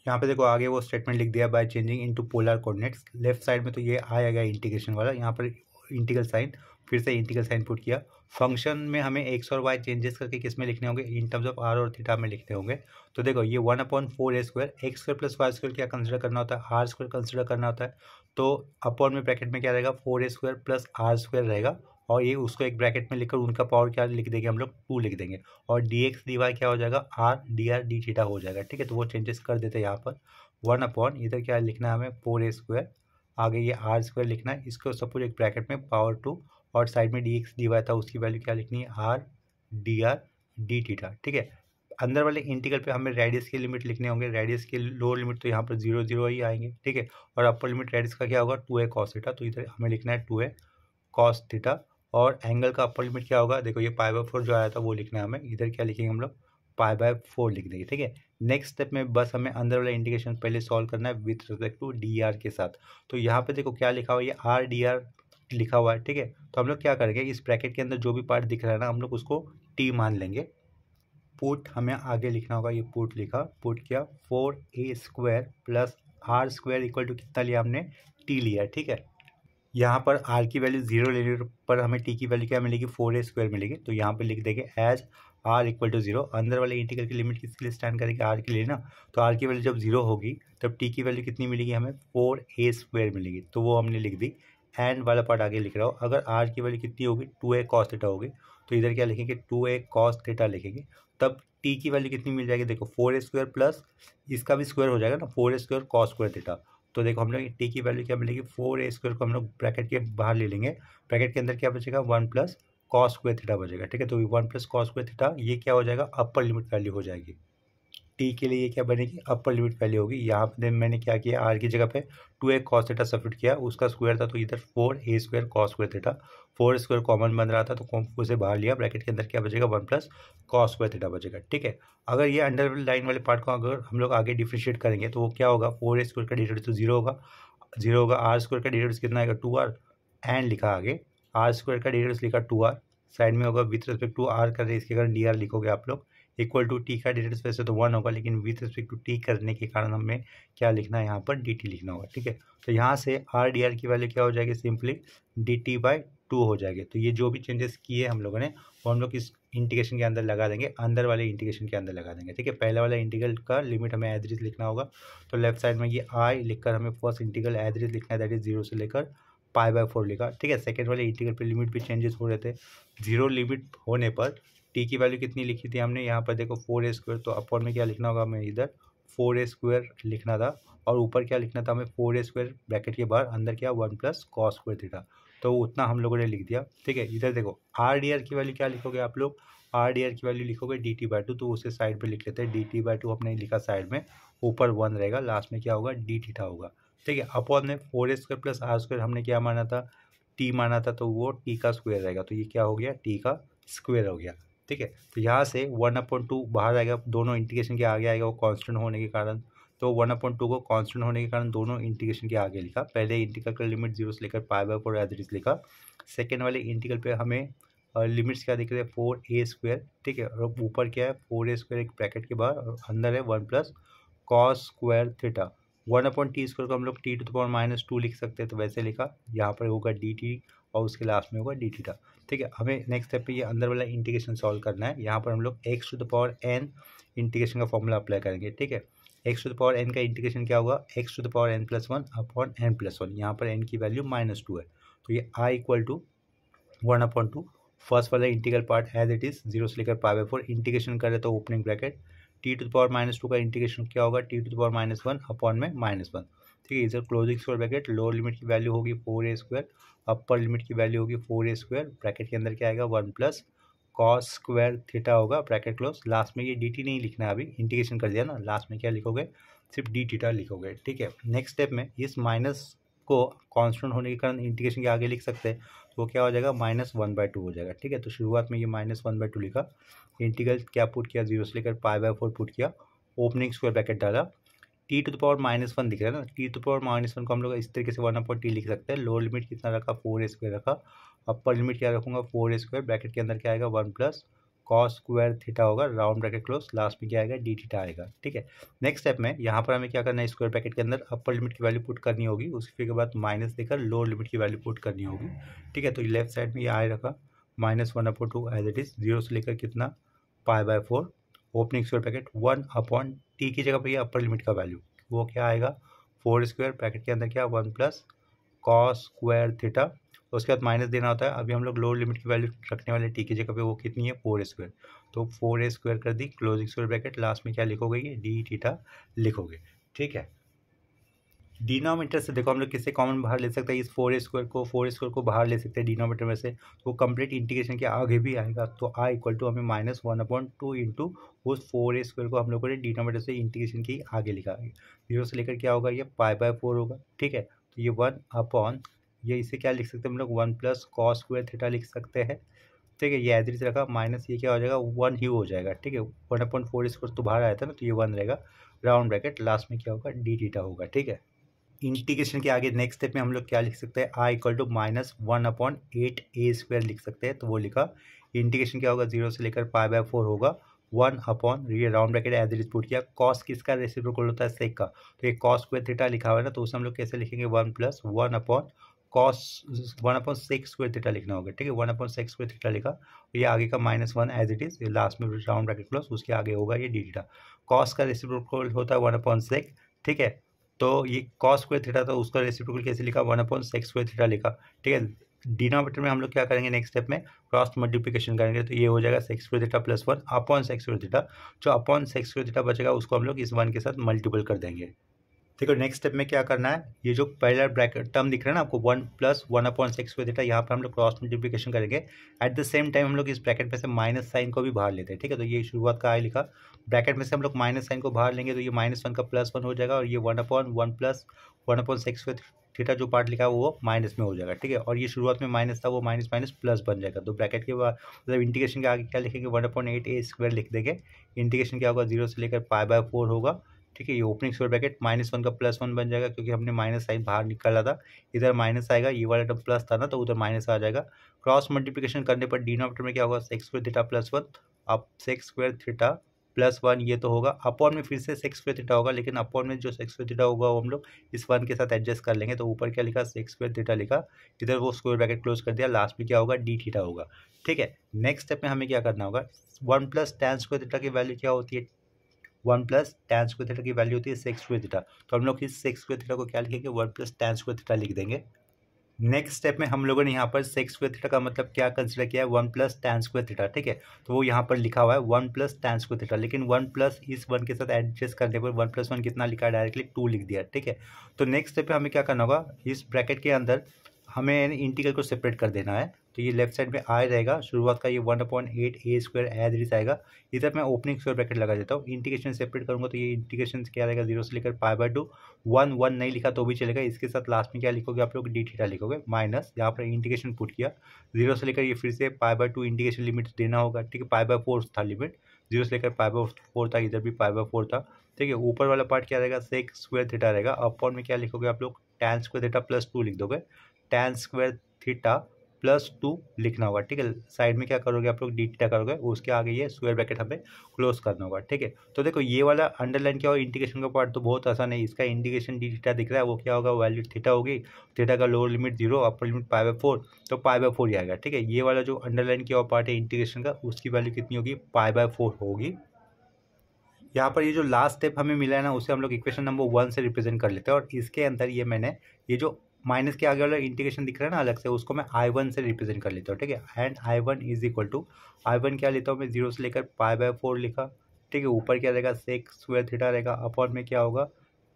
यहाँ पे देखो आगे वो स्टेटमेंट लिख दिया, by changing into polar coordinates, left side में तो ये आएगा इंटीग्रेशन वाला, यहाँ पर इंटीग्रल साइन, फिर से इंटीग्रल साइन पुट किया। फंक्शन में हमें एक्स और वाई चेंजेस करके किस में लिखने होंगे, इन टर्म्स ऑफ आर और थीटा में लिखने होंगे। तो देखो ये 1/4 X square plus Y square क्या कंसिडर करना होता है, आर स्क्वायर कंसिडर करना होता है। तो अपॉन में ब्रैकेट में क्या रहेगा, 4a² प्लस आर स्क्वायर रहेगा, और ये उसको एक ब्रैकेट में लिखकर उनका पावर क्या लिख देंगे हम लोग, 2 लिख देंगे, और dx dy क्या हो जाएगा, R D R D theta हो जाएगा। ठीक है, तो वो चेंजेस कर देते हैं यहाँ पर। 1 इधर क्या लिखना है हमें, 4a², आगे ये आर स्क्वायर लिखना है, इसको सपोज एक ब्रैकेट में पावर 2, और साइड में dx dy था उसकी वैल्यू क्या लिखनी है, आर डी थीटा। ठीक है, अंदर वाले इंटीग्रल पे हमें रेडियस की लिमिट लिखने होंगे, रेडियस की लोअर लिमिट तो यहाँ पर 0 0 ही आएंगे। ठीक है, और अपर लिमिट रेडियस का क्या होगा, 2a cos थीटा, तो इधर हमें लिखना है 2a cos थीटा। और एंगल का अपर लिमिट क्या होगा, देखो ये π/4 जो आया था वो लिखना है हमें, इधर क्या लिखेंगे हम लोग, π/4 लिख देंगे। ठीक है, नेक्स्ट स्टेप में बस हमें अंदर वाला इंटीग्रेशन पहले सॉल्व करना है with respect to D R के साथ। तो यहाँ पे देखो क्या लिखा हुआ है, ये आर डी आर लिखा हुआ है। ठीक है, तो हम लोग क्या करेंगे, इस ब्रैकेट के अंदर जो भी पार्ट दिख रहा है ना, हम लोग उसको टी मान लेंगे। पुट हमें आगे लिखना होगा, ये पुट लिखा, पुट किया 4a² plus R square equal to कितना लिया हमने, टी लिया। ठीक है, यहाँ पर r की वैल्यू 0 लेने पर हमें t की वैल्यू क्या मिलेगी, 4a² मिलेगी। तो यहाँ पे लिख देंगे एज r इक्वल टू 0। अंदर वाले इंटीग्रल की लिमिट किसके लिए स्टैंड करेगी, r के लिए ना। तो r की वैल्यू जब 0 होगी तब t की वैल्यू कितनी मिलेगी हमें, 4a² मिलेगी, तो वो हमने लिख दी। एंड वाला पार्ट आगे लिख रहा हो, अगर r की वैल्यू कितनी होगी, 2a cos थीटा होगी, तो इधर क्या लिखेंगे, 2a cos थीटा लिखेंगे। तब t की वैल्यू कितनी मिल जाएगी, देखो 4a² प्लस इसका भी स्क्वायर हो जाएगा ना, 4a² cos स्क्वायर थीटा। तो देखो हम लोग टी की वैल्यू क्या मिलेगी, 4a² को हम लोग ब्रैकेट के बाहर ले लेंगे, ब्रैकेट के अंदर क्या बचेगा, 1 प्लस cos स्क्वायर थीटा बचेगा। ठीक है, तो 1 प्लस cos स्क्वायर थीटा ये क्या हो जाएगा, अपर लिमिट वैल्यू हो जाएगी। टी के लिए ये क्या बनेगी, अपर लिमिट वैल्यू होगी। यहाँ पे मैंने क्या किया, आर की जगह पे 2a cos थीटा सब्स्टिट्यूट किया, उसका स्क्वायर था तो इधर 4a² cos square theta, 4 common बन रहा था तो उसे बाहर लिया, ब्रैकेट के अंदर क्या बचेगा, 1 प्लस cos स्क्वायर थीटा बचेगा। ठीक है, अगर ये अंडर लाइन वाले पार्ट को अगर हम लोग आगे डिफ्रेंशिएट करेंगे तो वो क्या होगा, 4a² का डेरिवेटिव तो 0 होगा, 0 होगा, आर स्क्वायर का डेरिवेटिव कितना आएगा, 2r, एंड लिखा आगे आर स्क्वायर का डेरिवेटिव लिखा 2r, साइड में होगा विथ रिस्पेक्ट टू आर कर रहे इसके कारण डी आर लिखोगे आप लोग, इक्वल टू टी का डेरिवेटिव वैसे तो 1 होगा, लेकिन विथ रिस्पेक्ट टू टी करने के कारण हमें क्या लिखना है, यहाँ पर डी टी लिखना होगा। ठीक है, तो यहाँ से आर डी आर की वैल्यू क्या हो जाएगी, सिंपली डी टी बाई 2 हो जाएगी। तो ये जो भी चेंजेस किए हम लोगों ने वो हम लोग इस इंटीग्रेशन के अंदर लगा देंगे, अंदर वाले इंटीग्रेशन के अंदर लगा देंगे। ठीक है, पहले वाला इंटीग्रल का लिमिट हमें एज इट इज लिखना होगा, तो लेफ्ट साइड में ये आई लिखकर हमें first integral as it is लिखना है, दैट इज 0 से लेकर π/4 लिखा। ठीक है, सेकेंड वाले इंटीग्रल पे लिमिट भी चेंजेस हो रहे थे, 0 लिमिट होने पर टी की वैल्यू कितनी लिखी थी हमने, यहाँ पर देखो 4a², तो अपॉन में क्या लिखना होगा हमें, इधर 4a² लिखना था, और ऊपर क्या लिखना था हमें, 4a² ब्रैकेट के बाहर, अंदर क्या 1 प्लस cos स्क्वायर थीटा, तो उतना हम लोगों ने लिख दिया। ठीक है, इधर देखो आर डी आर की वैल्यू क्या लिखोगे आप लोग, आर डी आर की वैल्यू लिखोगे dt/2, तो उसे साइड पे लिख लेते हैं, dt/2 हमने लिखा साइड में, ऊपर 1 रहेगा, लास्ट में क्या होगा, डी थीटा होगा। ठीक है, अपॉन में 4a² प्लस आर स्क्वायर हमने क्या माना था, टी माना था, तो वो टी का स्क्वायर रहेगा, तो ये क्या हो गया, टी का स्क्वायर हो गया। ठीक है, तो यहाँ से 1/2 बाहर आएगा, दोनों इंटीग्रेशन के आगे आएगा, वो कांस्टेंट होने के कारण, तो 1/2 को कांस्टेंट होने के कारण दोनों इंटीग्रेशन के आगे लिखा। पहले इंटीग्रल का लिमिट 0 से लेकर π/4 एज इट इज लिखा, सेकेंड वाले इंटीग्रल पे हमें लिमिट्स क्या दिख रहे हैं, 4a²। ठीक है, और ऊपर क्या है, 4a² एक ब्रैकेट के बाहर, और अंदर है 1 plus cos square theta. 1/t² को हम लोग t⁻⁻2 लिख सकते हैं, तो वैसे लिखा, यहाँ पर होगा dt और उसके लास्ट में होगा डी थीटा। ठीक है, हमें नेक्स्ट स्टेप पे ये अंदर वाला इंटीग्रेशन सॉल्व करना है। यहाँ पर हम लोग x⁴n इंटीग्रेशन का फॉर्मूला अप्लाई करेंगे। ठीक है, x⁴n का इंटीग्रेशन क्या होगा, x⁴n+1/n+1, यहाँ पर n की वैल्यू -2 है, तो ये i इक्वल टू 1/2, फर्स्ट वाला integral part as it is 0 से लेकर π/4 इंटीग्रेशन करें तो ओपनिंग ब्रैकेट t⁻⁻2 का इंटीग्रेशन क्या होगा, t⁻⁻1/-1। ठीक है, इधर closing square bracket, lower limit की वैल्यू होगी 4a², अपर लिमिट की वैल्यू होगी 4a², ब्रैकेट के अंदर क्या आएगा 1 प्लस cos स्क्वायर थीटा होगा, ब्रैकेट क्लोज। लास्ट में ये dt नहीं लिखना है, अभी इंटीग्रेशन कर दिया ना, लास्ट में क्या लिखोगे, सिर्फ डी थीटा लिखोगे। ठीक है, नेक्स्ट स्टेप में इस माइनस को कांस्टेंट होने के कारण इंटीग्रेशन के आगे लिख सकते हैं, तो क्या हो जाएगा, -1/2 हो जाएगा। ठीक है, तो शुरुआत में ये -1/2 लिखा, इंटीग्रल क्या पुट किया, 0 से लेकर π/4 पुट किया, ओपनिंग स्क्वायर ब्रैकेट डाला, t⁻⁻1 दिख रहा है ना, t⁻⁻1 को हम लोग इस तरीके से 1/t लिख सकते हैं। लोअर लिमिट कितना रखा, 4a² रखा, अपर लिमिट क्या रखूंगा, 4a², ब्रैकेट के अंदर क्या आएगा 1 प्लस कॉस स्क्वायर थीटा होगा, राउंड ब्रैकेट क्लोज, लास्ट में क्या आएगा डी थीटा आएगा। ठीक है, नेक्स्ट स्टेप में यहाँ पर हमें क्या करना है, स्क्वायर ब्रैकेट के अंदर अपर लिमिट की वैल्यू पुट करनी होगी, उसके के बाद माइनस देकर लोअर लिमिट की वैल्यू पुट करनी होगी। ठीक है, तो लेफ्ट साइड में ये आए रखा -1/2 एज इट इज, 0 से लेकर कितना π/4, ओपनिंग स्क्वायर ब्रैकेट 1/t की जगह पर ये अपर लिमिट का वैल्यू वो क्या आएगा 4 स्क्वायर ब्रैकेट के अंदर क्या 1 प्लस कॉस स्क्वायर थीटा, उसके बाद माइनस देना होता है। अभी हम लोग लोअर लिमिट की वैल्यू रखने वाले टी की जगह पे, वो कितनी है 4 स्क्वायर, तो 4 स्क्वायर कर दी, क्लोजिंग स्क्वायर ब्रैकेट, लास्ट में क्या लिखोगे ये डी थीटा लिखोगे। ठीक है, डिनोमिनेटर से देखो हम लोग किससे कॉमन बाहर ले सकते हैं, इस 4 स्क्वायर को बाहर ले सकते हैं डिनोमिनेटर में से, तो कंप्लीट इंटीग्रेशन के आगे भी आएगा, तो आई इक्वल टू हमें -1/2 इंटू उस 4 स्क्वायर को हम लोगों ने डिनोमिनेटर से इंटीग्रेशन के आगे लिखा है, 0 से लेकर क्या होगा ये π/4 होगा। ठीक है, तो ये 1 ये इसे क्या लिख सकते हैं हम लोग 1 प्लस कॉस स्क्वायर थीटा लिख सकते हैं। ठीक है, ये एज इट रखा, माइनस ये क्या हो जाएगा 1 ही हो जाएगा। ठीक है, 1/4 स्क्वायर तो बाहर आया था ना, तो ये 1 रहेगा, राउंड ब्रैकेट, लास्ट में क्या होगा डी थीटा होगा। ठीक है, इंटीग्रेशन के आगे नेक्स्ट स्टेप में हम लोग क्या लिख सकते हैं, आई इक्वल टू -1/8a² लिख सकते हैं, तो वो लिखा। इंटीग्रेशन क्या होगा 0 से लेकर π/4 होगा, 1 ये round bracket as it is put किया, कॉस किसका रेसिप्रोकल होता है सेक का, तो ये कॉस स्क्वायर थीटा लिखा हुआ है ना, तो उसे हम लोग कैसे लिखेंगे 1 प्लस 1/sec स्क्वायर थीटा लिखना होगा। ठीक है, 1/sec स्क्वायर थीटा लिखा, ये आगे का -1 एज इट इज, लास्ट में राउंड ब्रैकेट क्लोज, उसके आगे होगा ये डी थीटा। कॉस का रेसिप्रोकल होता है 1/sec। ठीक है, तो ये कॉस स्क्वायर थीटा था, उसका रेसिप्रोकल कैसे लिखा 1/sec स्क्वायर थीटा लिखा। ठीक है, डिनोमिनेटर में हम लोग क्या करेंगे नेक्स्ट स्टेप में क्रॉस मल्टीप्लिकेशन करेंगे, तो ये हो जाएगा sec square theta plus 1/sec square theta, जो sec स्क्वायर थीटा बचेगा उसको हम लोग इस 1 के साथ मल्टीपल कर देंगे। देखो नेक्स्ट स्टेप में क्या करना है, ये जो पहला ब्रैकेट टर्म दिख रहा है ना आपको 1 प्लस 1/sec स्क्वायर थीटा, यहाँ पर हम लोग क्रॉस मल्टीप्लिकेशन करेंगे, एट द सेम टाइम हम लोग इस ब्रैकेट में से माइनस साइन को भी बाहर लेते हैं। ठीक है, तो ये शुरुआत का आई लिखा, ब्रैकेट में से हम लोग माइनस साइन को बाहर लेंगे, तो ये -1 का +1 हो जाएगा, और ये 1/1 प्लस 1/sec स्क्वायर थीटा जो पार्ट लिखा है वो माइनस में हो जाएगा। ठीक है, और ये शुरुआत में माइनस था, वो माइनस माइनस प्लस बन जाएगा, तो ब्रैकेट के बाद मतलब इंटीग्रेशन के आगे क्या लिखेंगे 1/8a² लिख देंगे। इंटीग्रेशन क्या होगा 0 से लेकर π/4 होगा। ठीक है, ये ओपनिंग स्क्वायर ब्रैकेट -1 का +1 बन जाएगा, क्योंकि हमने माइनस साइन बाहर निकाला था, इधर माइनस आएगा, ये वाला टर्म प्लस था ना, तो उधर माइनस आ जाएगा। क्रॉस मल्टीप्लिकेशन करने पर डिनोमिनेटर में क्या होगा sec स्क्वायर थीटा प्लस 1, अब sec स्क्वायर थीटा प्लस 1 ये तो होगा, अपॉन में फिर से sec स्क्वायर थीटा होगा, लेकिन अपॉन में जो sec स्क्वायर थीटा होगा वो हम लोग इस 1 के साथ एडजस्ट कर लेंगे, तो ऊपर क्या लिखा sec स्क्वायर थीटा लिखा, इधर वो स्क्वायर ब्रैकेट क्लोज कर दिया, लास्ट में क्या होगा डी थीटा होगा। ठीक है, नेक्स्ट स्टेप में हमें क्या करना होगा, 1 प्लस tan स्क्वायर थीटा की वैल्यू क्या होती है, 1 प्लस tan स्क्वायर थीटा की वैल्यू होती है sec स्क्वायर थीटा, तो हम लोग इस sec स्क्वायर थीटा को क्या लिखेंगे 1 प्लस tan स्क्वायर थीटा लिख देंगे। नेक्स्ट स्टेप में हम लोगों ने यहाँ पर sec स्क्वायर थीटा का मतलब क्या कंसिडर किया है 1 प्लस tan स्क्वायर थीटा। ठीक है, तो वो यहाँ पर लिखा हुआ है 1 प्लस tan स्क्वायर थीटा, लेकिन 1 प्लस इस 1 के साथ एडजस्ट करने पर 1 + 1 कितना लिखा है डायरेक्टली 2 लिख दिया। ठीक है, तो नेक्स्ट स्टेप पे हमें क्या करना होगा, इस ब्रैकेट के अंदर हमें इंटीग्रल को सेपरेट कर देना है, तो ये लेफ्ट साइड में आई रहेगा, शुरुआत का ये 1/8a² एज इट आएगा, इधर मैं ओपनिंग स्क्वायर ब्रैकेट लगा देता हूँ, इंटीग्रेशन सेपरेट करूँगा तो ये इंटीग्रेशन क्या रहेगा 0 से लेकर π/2, 1 नहीं लिखा तो भी चलेगा, इसके साथ लास्ट में क्या लिखोगे आप लोग डी थीटा लिखोगे, माइनस यहाँ पर इंटीग्रेशन पुट किया 0 से लेकर ये फिर से π/2 इंटीग्रेशन लिमिट देना होगा। ठीक है, π/4 था लिमिट, 0 से लेकर π/4 था, इधर भी π/4 था। ठीक है, ऊपर वाला पार्ट क्या रहेगा sec स्क्वायर थीटा रहेगा, अपॉन में क्या लिखोगे आप लोग tan स्क्वायर थीटा प्लस 2 लिख दोगे, tan स्क्वायर थीटा प्लस 2 लिखना होगा। ठीक है, साइड में क्या करोगे आप लोग डी थीटा करोगे, उसके आगे ये स्क्वायर ब्रैकेट हमें क्लोज करना होगा। ठीक है, तो देखो ये वाला अंडरलाइन क्या होगा, इंटीग्रेशन का पार्ट तो बहुत आसान है, इसका इंटीग्रेशन डी थीटा दिख रहा है, वो क्या होगा वैल्यू थीटा होगी, थीटा का लोअर लिमिट 0, अपर लिमिट π/4, तो π/4 ही आएगा। ठीक है, ये वाला जो अंडरलाइन किया हुआ पार्ट है इंटीग्रेशन का, उसकी वैल्यू कितनी होगी π/4 होगी। यहाँ पर ये जो लास्ट स्टेप हमें मिला है ना, उसे हम लोग इक्वेशन नंबर 1 से रिप्रेजेंट कर लेते हैं, और इसके अंदर ये मैंने ये जो माइनस के आगे वाला इंटीग्रेशन दिख रहा है ना अलग से, उसको मैं I1 से रिप्रेजेंट कर लेता हूँ। ठीक है, and I1 is equal to I1 क्या लेता हूँ मैं 0 से लेकर π/4 लिखा। ठीक है, ऊपर क्या रहेगा sec स्क्वायर थीटा रहेगा, अपॉन में क्या होगा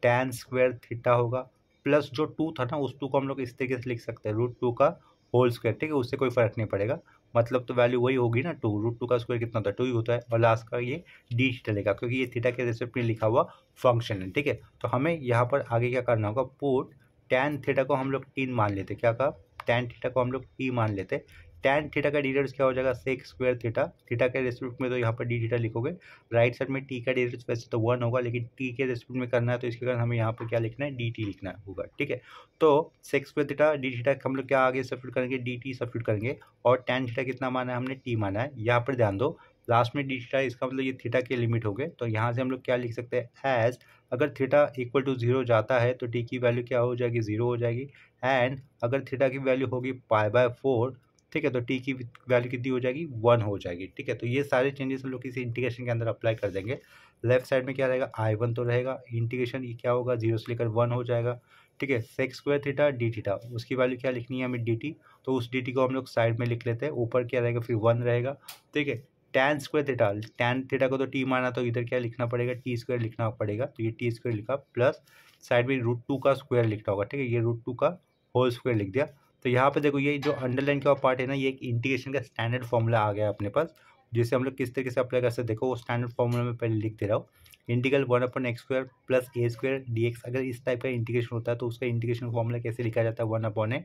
tan स्क्वायर थीटा होगा, प्लस जो 2 था ना उस 2 को हम लोग इस तरीके से लिख सकते हैं √2 का होल स्क्वायर। ठीक है, उससे कोई फर्क नहीं पड़ेगा, मतलब तो वैल्यू वही होगी ना, 2 √2 का स्क्वायर कितना होता है 2 ही होता है, और लास्ट का ये डी थीटा लेगा, क्योंकि ये थीटा के रेस्पेक्ट में लिखा हुआ फंक्शन है। ठीक है, तो हमें यहाँ पर आगे क्या करना होगा, पुट tan थीटा को हम लोग 3 मान लेते, क्या कहा tan थीटा को हम लोग t मान लेते, tan थीटा का डेरिवेटिव क्या हो जाएगा sec स्क्वायर थीटा, थीटा के रेस्पेक्ट में तो यहाँ पर डी थीटा लिखोगे, राइट साइड में t का डेरिवेटिव वैसे तो 1 होगा, लेकिन t के रेस्पेक्ट में करना है तो इसके कारण हमें यहाँ पर क्या लिखना है dt लिखना होगा। ठीक है, तो sec square theta D theta हम लोग क्या आगे सब्स्टिट्यूट करेंगे dt सब्स्टिट्यूट करेंगे, और tan थीटा कितना माना है हमने t माना है। यहाँ पर ध्यान दो लास्ट में डी थीटा, इसका मतलब ये थीटा के लिमिट हो गए। तो यहाँ से हम लोग क्या लिख सकते हैं, एज अगर थीटा इक्वल टू 0 जाता है तो टी की वैल्यू क्या हो जाएगी, 0 हो जाएगी। एंड अगर थीटा की वैल्यू होगी π/4, ठीक है, तो टी की वैल्यू कितनी हो जाएगी, 1 हो जाएगी। ठीक है, तो ये सारे चेंजेस हम लोग किसी इंटीग्रेशन के अंदर अप्लाई कर देंगे। लेफ्ट साइड में क्या रहेगा, I1 तो रहेगा, इंटीग्रेशन ये क्या होगा, 0 से लेकर 1 हो जाएगा। ठीक है, sec square theta D theta, उसकी वैल्यू क्या लिखनी है हमें, डी टी, तो उस डी टी को हम लोग साइड में लिख लेते हैं। ऊपर क्या रहेगा, फिर 1 रहेगा। ठीक है, tan square theta, tan theta को तो टी माना, तो इधर क्या लिखना पड़ेगा, टी स्क्वायर लिखना पड़ेगा। तो ये टी स्क्वायर लिखा, प्लस साइड में √2 का स्क्वायर लिखना होगा। ठीक है, ये √2 का होल स्क्वायर लिख दिया। तो यहाँ पे देखो, ये जो अंडरलाइन का पार्ट है ना, ये एक इंटीग्रेशन का स्टैंडर्ड फॉर्मूला आ गया अपने पास, जिसे हम लोग किस तरीके से अप्लाई कर सकते, देखो वो स्टैंडर्ड फॉर्मूला में पहले लिख दे रहा हूँ। Integral 1/x² plus a² dx, अगर इस टाइप का इंटीग्रेशन होता है तो उसका इंटीग्रेशन फॉर्मूला कैसे लिखा जाता है, 1/a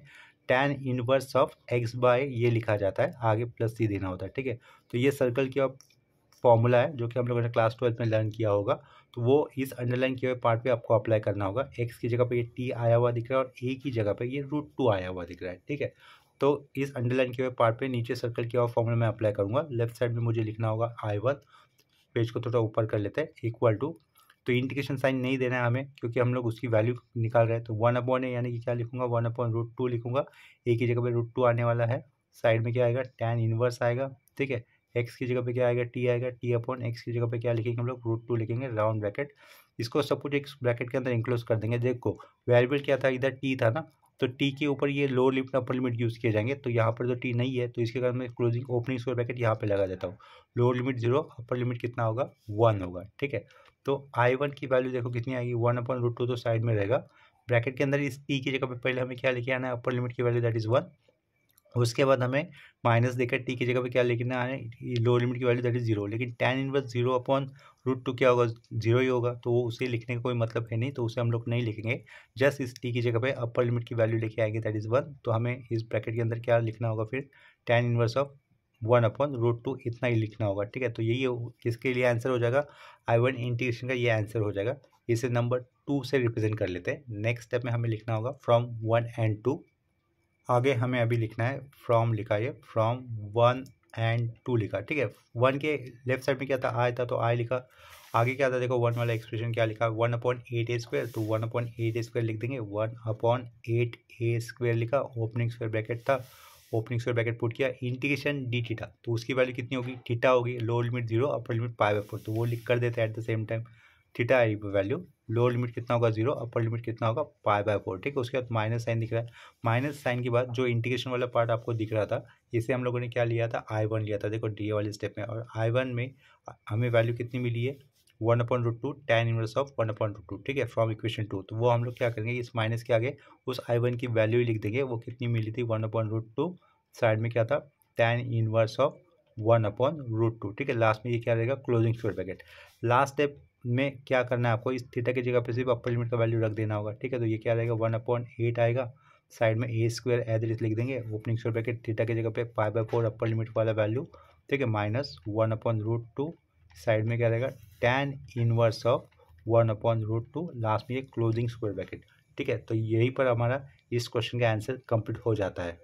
tan inverse of x by ये लिखा जाता है, आगे प्लस सी देना होता है। ठीक है, तो ये सर्कल की फॉर्मूला है जो कि हम लोगों ने क्लास 12 में लर्न किया होगा। तो वो इस अंडरलाइन किए हुए पार्ट पे आपको अप्लाई करना होगा। एक्स की जगह पे ये टी आया हुआ दिख रहा है और ए की जगह पे ये √2 आया हुआ दिख रहा है। ठीक है, तो इस अंडरलाइन किए हुए पार्ट पे नीचे सर्कल किया हुआ फॉर्मूला मैं अप्लाई करूंगा। लेफ्ट साइड में मुझे लिखना होगा I1, पेज को थोड़ा ऊपर कर लेते हैं, इक्वल टू, तो इंटीग्रेशन साइन नहीं देना है हमें क्योंकि हम लोग उसकी वैल्यू निकाल रहे हैं। तो 1/a यानी कि क्या लिखूंगा, 1/√2 लिखूंगा। ए की जगह पे √2 आने वाला है, साइड में क्या आएगा, टैन इनवर्स आएगा। ठीक है, एक्स की जगह पे क्या आएगा, टी आएगा, T/x की जगह पे क्या लिखेंगे हम लोग, √2 लिखेंगे, राउंड ब्रैकेट। इसको सब कुछ एक ब्रैकेट के अंदर इंक्लोज कर देंगे। देखो वेरिएबल क्या था, इधर टी था ना, तो टी के ऊपर ये lower limit upper limit use किए जाएंगे। तो यहाँ पर तो टी नहीं है, तो इसके कारण मैं क्लोजिंग ओपनिंग स्क्वायर ब्रैकेट यहाँ पे लगा देता हूँ। लोअर लिमिट 0, अपर लिमिट कितना होगा, 1 होगा। ठीक है, तो I1 की वैल्यू देखो कितनी आएगी, 1/√2, तो साइड में रहेगा। ब्रैकेट के अंदर इस टी की जगह पे पहले हमें क्या लेके आना है, अपर लिमिट की वैल्यू दैट इज़ 1। उसके बाद हमें माइनस देकर टी की जगह पे क्या लिखना है, लोअर लिमिट की वैल्यू दैट इज 0। लेकिन टैन इनवर्स 0/√2 क्या होगा, 0 ही होगा, तो वो उसे लिखने का कोई मतलब है नहीं, तो उसे हम लोग नहीं लिखेंगे। जस्ट इस टी की जगह पे अपर लिमिट की वैल्यू लेके आएंगे दैट इज़ 1। तो हमें इस ब्रैकेट के अंदर क्या लिखना होगा, फिर टैन इनवर्स ऑफ 1/√2 इतना ही लिखना होगा। ठीक है, तो यही इसके लिए आंसर हो जाएगा। I1 इंटीग्रेशन का ये आंसर हो जाएगा। इसे नंबर 2 से रिप्रेजेंट कर लेते हैं। नेक्स्ट स्टेप में हमें लिखना होगा फ्रॉम 1 and 2। आगे हमें अभी लिखना है फ्रॉम, लिखा है फ्रॉम 1 and 2 लिखा। ठीक है, 1 के लेफ्ट साइड में क्या था, आई था, तो आई लिखा। आगे क्या था, देखो 1 वाला एक्सप्रेशन क्या लिखा, 1/8a², तो 1/8a² लिख देंगे, 1/8a² लिखा, ओपनिंग स्क्वायर ब्रैकेट था, ओपनिंग स्क्वायर ब्रैकेट पुट किया, इंटीग्रेशन डी थीटा, तो उसकी वैल्यू कितनी होगी, थीटा होगी, लोअर लिमिट 0, अपर लिमिट π/4, तो वो लिख कर देते हैं at the same time. Theta I value, lower limit कितना होगा 0, अपर लिमिट कितना होगा π/4। ठीक है, उसके बाद माइनस साइन दिख रहा है। माइनस साइन के बाद जो इंटीग्रेशन वाला पार्ट आपको दिख रहा था, इसे हम लोगों ने क्या लिया था, I1 लिया था। देखो डी वाले स्टेप में, और I1 में हमें वैल्यू कितनी मिली है, 1/√2 tan इनवर्स ऑफ 1/√2। ठीक है, फ्रॉम इक्वेशन 2। तो वो हम लोग क्या करेंगे, इस माइनस के आगे उस I1 की वैल्यू ही लिख देंगे। वो कितनी मिली थी, 1/√2, साइड में क्या था, tan इनवर्स ऑफ 1/√2। ठीक है, लास्ट में ये क्या रहेगा, closing square bracket. Last step में क्या करना है आपको, इस थीटा की जगह पे सिर्फ अपर लिमिट का वैल्यू रख देना होगा। ठीक है, तो ये क्या रहेगा, 1/8 आएगा, साइड में a² एज इट इज लिख देंगे, ओपनिंग स्क्वायर ब्रैकेट, थीटा की जगह पे π/4 अपर लिमिट वाला वैल्यू। ठीक है, माइनस 1/√2, साइड में क्या रहेगा, tan इनवर्स ऑफ 1/√2, लास्ट में ये क्लोजिंग स्क्वायर ब्रैकेट। ठीक है, तो यहीं पर हमारा इस क्वेश्चन का आंसर कंप्लीट हो जाता है।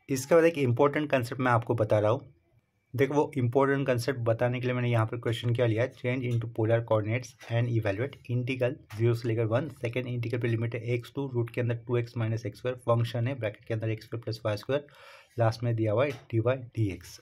इसके बाद एक इंपॉर्टेंट कंसेप्ट मैं आपको बता रहा हूँ। देखो वो इंपॉर्टेंट कंसेप्ट बताने के लिए मैंने यहाँ पर क्वेश्चन क्या लिया है, change into polar coordinates and evaluate integral 0 से लेकर 1। सेकंड इंटीग्रल पे लिमिट है x2, रूट के अंदर 2x माइनस x², फंक्शन है ब्रैकेट के अंदर x² प्लस y², लास्ट में दिया हुआ है dy dx।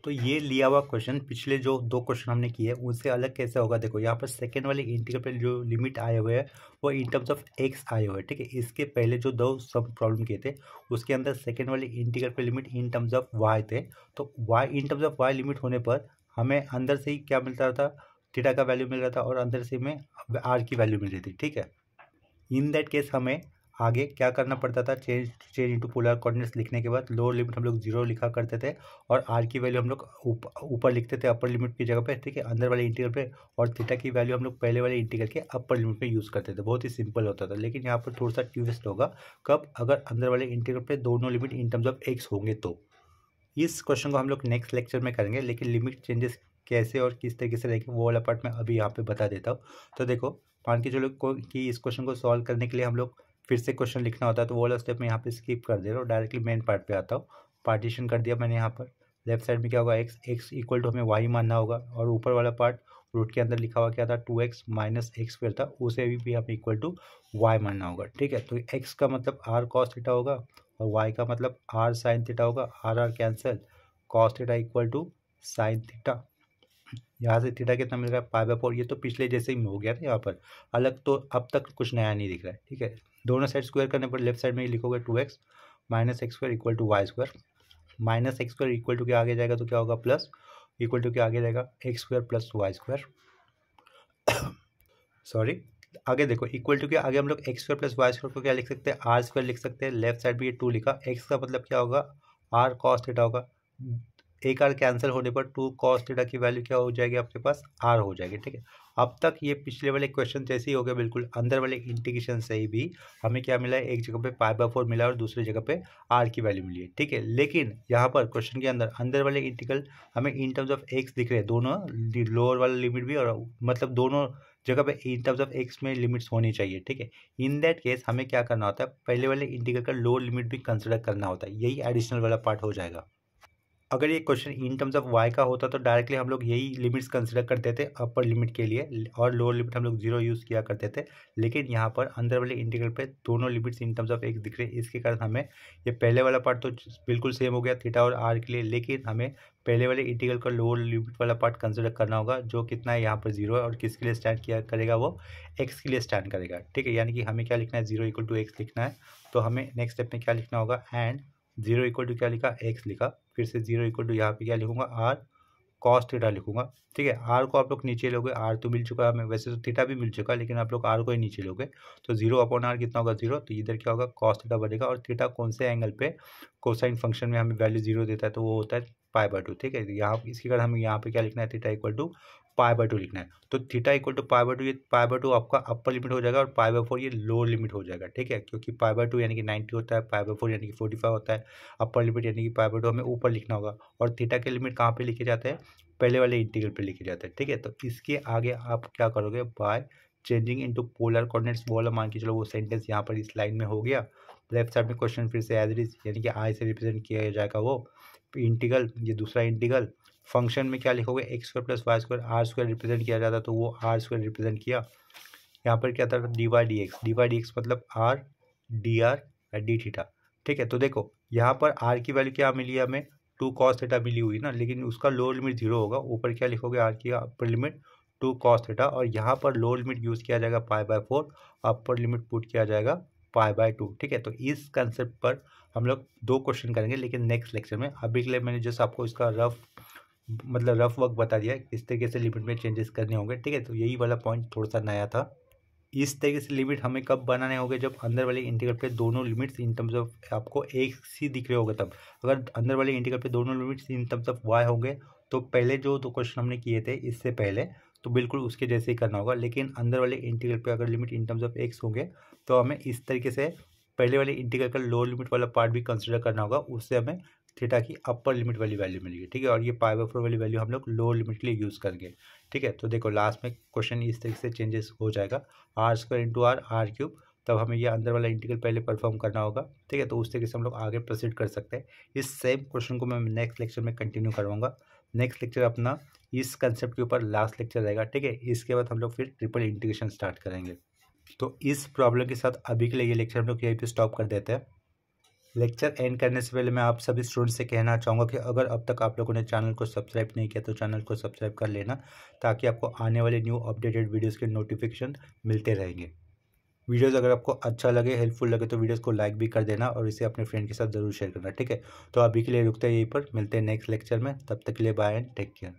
तो ये लिया हुआ क्वेश्चन पिछले जो 2 क्वेश्चन हमने किए उनसे अलग कैसे होगा। देखो यहाँ पर सेकंड वाले इंटीग्रल पे जो लिमिट आए हुए हैं वो इन टर्म्स ऑफ एक्स आए हुए हैं। ठीक है, इसके पहले जो 2 सब प्रॉब्लम किए थे उसके अंदर सेकंड वाले इंटीग्रल पे limit in terms of Y थे। तो Y in terms of Y limit होने पर हमें अंदर से ही क्या मिल रहा था, थीटा का वैल्यू मिल रहा था और अंदर से हमें आर की वैल्यू मिल रही थी। ठीक है, इन दैट केस हमें आगे क्या करना पड़ता था, चेंज इनटू पोलर कोऑर्डिनेट्स लिखने के बाद लोअर लिमिट हम लोग 0 लिखा करते थे और आर की वैल्यू हम लोग ऊपर लिखते थे अपर लिमिट की जगह पे। ठीक है, अंदर वाले इंटीग्रल पे, और थीटा की वैल्यू हम लोग पहले वाले इंटीग्रल के अपर लिमिट पे यूज़ करते थे। बहुत ही सिंपल होता था, लेकिन यहाँ पर थोड़ा सा ट्विस्ट होगा, कब, अगर अंदर वाले इंटीग्रल पे दोनों limit in terms of x होंगे तो। इस क्वेश्चन को हम लोग नेक्स्ट लेक्चर में करेंगे, लेकिन लिमिट चेंजेस कैसे और किस तरीके से रहेंगे वो वाला पार्ट मैं अभी यहाँ पे बता देता हूँ। तो देखो मान के चलो कि इस क्वेश्चन को सॉल्व करने के लिए हम लोग फिर से क्वेश्चन लिखना होता है, तो वो वाला स्टेप मैं यहाँ पे स्किप कर दे रहा हूँ, डायरेक्टली मेन पार्ट पे आता हूँ। पार्टीशन कर दिया मैंने यहाँ पर, लेफ्ट साइड में क्या होगा x इक्वल टू हमें y मानना होगा, और ऊपर वाला पार्ट रूट के अंदर लिखा हुआ क्या था 2x माइनस एक्स स्क्वायर था, उसे भी हमें इक्वल टू y मानना होगा। ठीक है, तो x का मतलब r cos थीटा होगा और y का मतलब r sin थीटा होगा। r cancel, cos theta equal to sin theta. यहाँ से थीटा कितना मिल रहा है π/4। ये तो पिछले जैसे ही हो गया था यहाँ पर अलग, तो अब तक कुछ नया नहीं दिख रहा है। ठीक है, दोनों साइड स्क्वायर करने पर लेफ्ट साइड में लिखोगे 2x minus x square equal to y square. Minus x square equal to के आगे जाएगा तो क्या होगा प्लस, इक्वल टू के आगे जाएगा x square plus Y square. Sorry, आगे देखो इक्वल टू के आगे हम लोग x square plus Y square को क्या लिख सकते हैं, आर स्क्वायर लिख सकते हैं। लेफ्ट साइड में ये 2 लिखा, एक्स का मतलब क्या होगा आर कॉस थीटा होगा। एक आर कैंसिल होने पर 2 कॉस थीटा की वैल्यू क्या हो जाएगी आपके पास आर हो जाएगी। ठीक है, अब तक ये पिछले वाले क्वेश्चन जैसे ही हो गया, बिल्कुल अंदर वाले इंटीग्रेशन से ही भी हमें क्या मिला है, एक जगह पे π/4 मिला और दूसरी जगह पे आर की वैल्यू मिली है। ठीक है, लेकिन यहाँ पर क्वेश्चन के अंदर अंदर वाले इंटीग्रल हमें इन टर्म्स ऑफ एक्स दिख रहे हैं, दोनों लोअर वाला लिमिट भी, और मतलब दोनों जगह पे इन टर्म्स ऑफ एक्स में लिमिट्स होनी चाहिए। ठीक है, इन दैट केस हमें क्या करना होता है, पहले वाले इंटीग्रल का लोअर लिमिट भी कंसिडर करना होता है, यही एडिशनल वाला पार्ट हो जाएगा। अगर ये question in terms of y का होता तो डायरेक्टली हम लोग यही लिमिट्स कंसिडर करते थे अपर लिमिट के लिए, और लोअर लिमिट हम लोग 0 यूज़ किया करते थे। लेकिन यहाँ पर अंदर वाले इंटीग्रल पे दोनों limits in terms of x दिख रहे हैं, इसके कारण हमें ये पहले वाला पार्ट तो बिल्कुल सेम हो गया थीटा और r के लिए, लेकिन हमें पहले वाले इंटीग्रल का लोअर लिमिट वाला पार्ट कंसिडर करना होगा, जो कितना है यहाँ पर 0 है, और किसके लिए स्टैंड किया करेगा, वो x के लिए स्टैंड करेगा। ठीक है, यानी कि हमें क्या लिखना है 0 इक्वल टू एक्स लिखना है। तो हमें नेक्स्ट स्टेप में क्या लिखना होगा, एंड 0 इक्वल टू क्या लिखा x लिखा, फिर से 0 इक्वल टू यहाँ पे क्या लिखूंगा r cos थीटा लिखूंगा। ठीक है, r को आप लोग नीचे लोगे, r तो मिल चुका है हमें, वैसे तो थीटा भी मिल चुका है, लेकिन आप लोग r को ही नीचे लोगे तो 0/r कितना होगा 0, तो इधर क्या होगा cos थीटा बनेगा। और थीटा कौन से एंगल पे कोसाइन फंक्शन में हमें वैल्यू 0 देता है, तो वो होता है π/2। ठीक है, यहाँ इसके कारण हमें यहाँ पे क्या लिखना है, थीटा इक्वल टू π/2 लिखना है। तो थीटा इक्वल टू π/2, ये π/2 आपका अपर लिमिट हो जाएगा और π/4 ये लोअर लिमिट हो जाएगा। ठीक है, क्योंकि π/2 यानी कि 90 होता है, π/4 यानी कि 45 होता है। अपर लिमिट यानी कि π/2 हमें ऊपर लिखना होगा, और थीटा के लिमिट कहाँ पे लिखे जाते हैं, पहले वाले इंटीग्रल पे लिखे जाते हैं। ठीक है, तो इसके आगे आप क्या करोगे, by changing into polar coordinates, वो वाला मान के चलो वो सेंटेंस यहाँ पर इस लाइन में हो गया। लेफ्ट साइड में क्वेश्चन फिर से एज इट इज, यानी कि आई से रिप्रेजेंट किया जाएगा वो इंटीग्रल, ये दूसरा इंटीग्रल। फंक्शन में क्या लिखोगे x square plus Y square, r square represent किया जाता तो वो आर स्क्वायर रिप्रेजेंट किया। यहाँ पर क्या था dy/dx मतलब आर डी आर या डी थीटा। ठीक है, तो देखो यहाँ पर आर की वैल्यू क्या मिली है हमें 2 cos थीटा मिली हुई ना, लेकिन उसका लोअर लिमिट 0 होगा। ऊपर क्या लिखोगे आर की अपर लिमिट 2 cos थीटा, और यहाँ पर लोअर लिमिट यूज़ किया जाएगा π/4, अपर लिमिट पुट किया जाएगा π/2। ठीक है, तो इस कंसेप्ट पर हम लोग 2 क्वेश्चन करेंगे, लेकिन नेक्स्ट लेक्चर में। अभी के लिए मैंने जस्ट आपको इसका रफ वर्क बता दिया है, किस तरीके से लिमिट में चेंजेस करने होंगे। ठीक है, तो यही वाला पॉइंट थोड़ा सा नया था। इस तरीके से लिमिट हमें कब बनाने होंगे, जब अंदर वाले इंटीग्रल पे दोनों लिमिट्स इन टर्म्स ऑफ आपको एक सी दिख रहे होंगे तब। अगर अंदर वाले इंटीग्रल पे दोनों limits in terms of y होंगे, तो पहले जो 2 क्वेश्चन हमने किए थे इससे पहले, तो बिल्कुल उसके जैसे ही करना होगा। लेकिन अंदर वाले इंटीग्रल पे अगर limit in terms of x होंगे, तो हमें इस तरीके से पहले वाले इंटीग्रल का लोअर लिमिट वाला पार्ट भी कंसिडर करना होगा, उससे हमें थीटा की अपर लिमिट वाली वैल्यू मिलेगी। ठीक है, और ये π/4 वाली वैल्यू हम लोग लोअर लिमिट के लिए यूज़ करेंगे। ठीक है, तो देखो लास्ट में क्वेश्चन इस तरीके से चेंजेस हो जाएगा, r square into r cube, तब हमें ये अंदर वाला इंटीग्रल पहले परफॉर्म करना होगा। ठीक है, तो उस तरीके से हम लोग आगे प्रोसीड कर सकते हैं। इस सेम क्वेश्चन को मैं नेक्स्ट लेक्चर में कंटिन्यू करवाऊंगा। नेक्स्ट लेक्चर अपना इस कंसेप्ट के ऊपर लास्ट लेक्चर रहेगा। ठीक है, इसके बाद हम लोग फिर ट्रिपल इंटीग्रेशन स्टार्ट करेंगे। तो इस प्रॉब्लम के साथ अभी के लिए ये लेक्चर हम लोग यहीं पे स्टॉप कर देते हैं। लेक्चर एंड करने से पहले मैं आप सभी स्टूडेंट्स से कहना चाहूँगा कि अगर अब तक आप लोगों ने चैनल को सब्सक्राइब नहीं किया तो चैनल को सब्सक्राइब कर लेना, ताकि आपको आने वाले न्यू अपडेटेड वीडियोस के नोटिफिकेशन मिलते रहेंगे। वीडियोस अगर आपको अच्छा लगे, हेल्पफुल लगे, तो वीडियोस को लाइक भी कर देना और इसे अपने फ्रेंड के साथ ज़रूर शेयर करना। ठीक है, तो अभी के लिए रुकते हैं यहीं पर, मिलते हैं नेक्स्ट लेक्चर में। तब तक के लिए बाय एंड टेक केयर।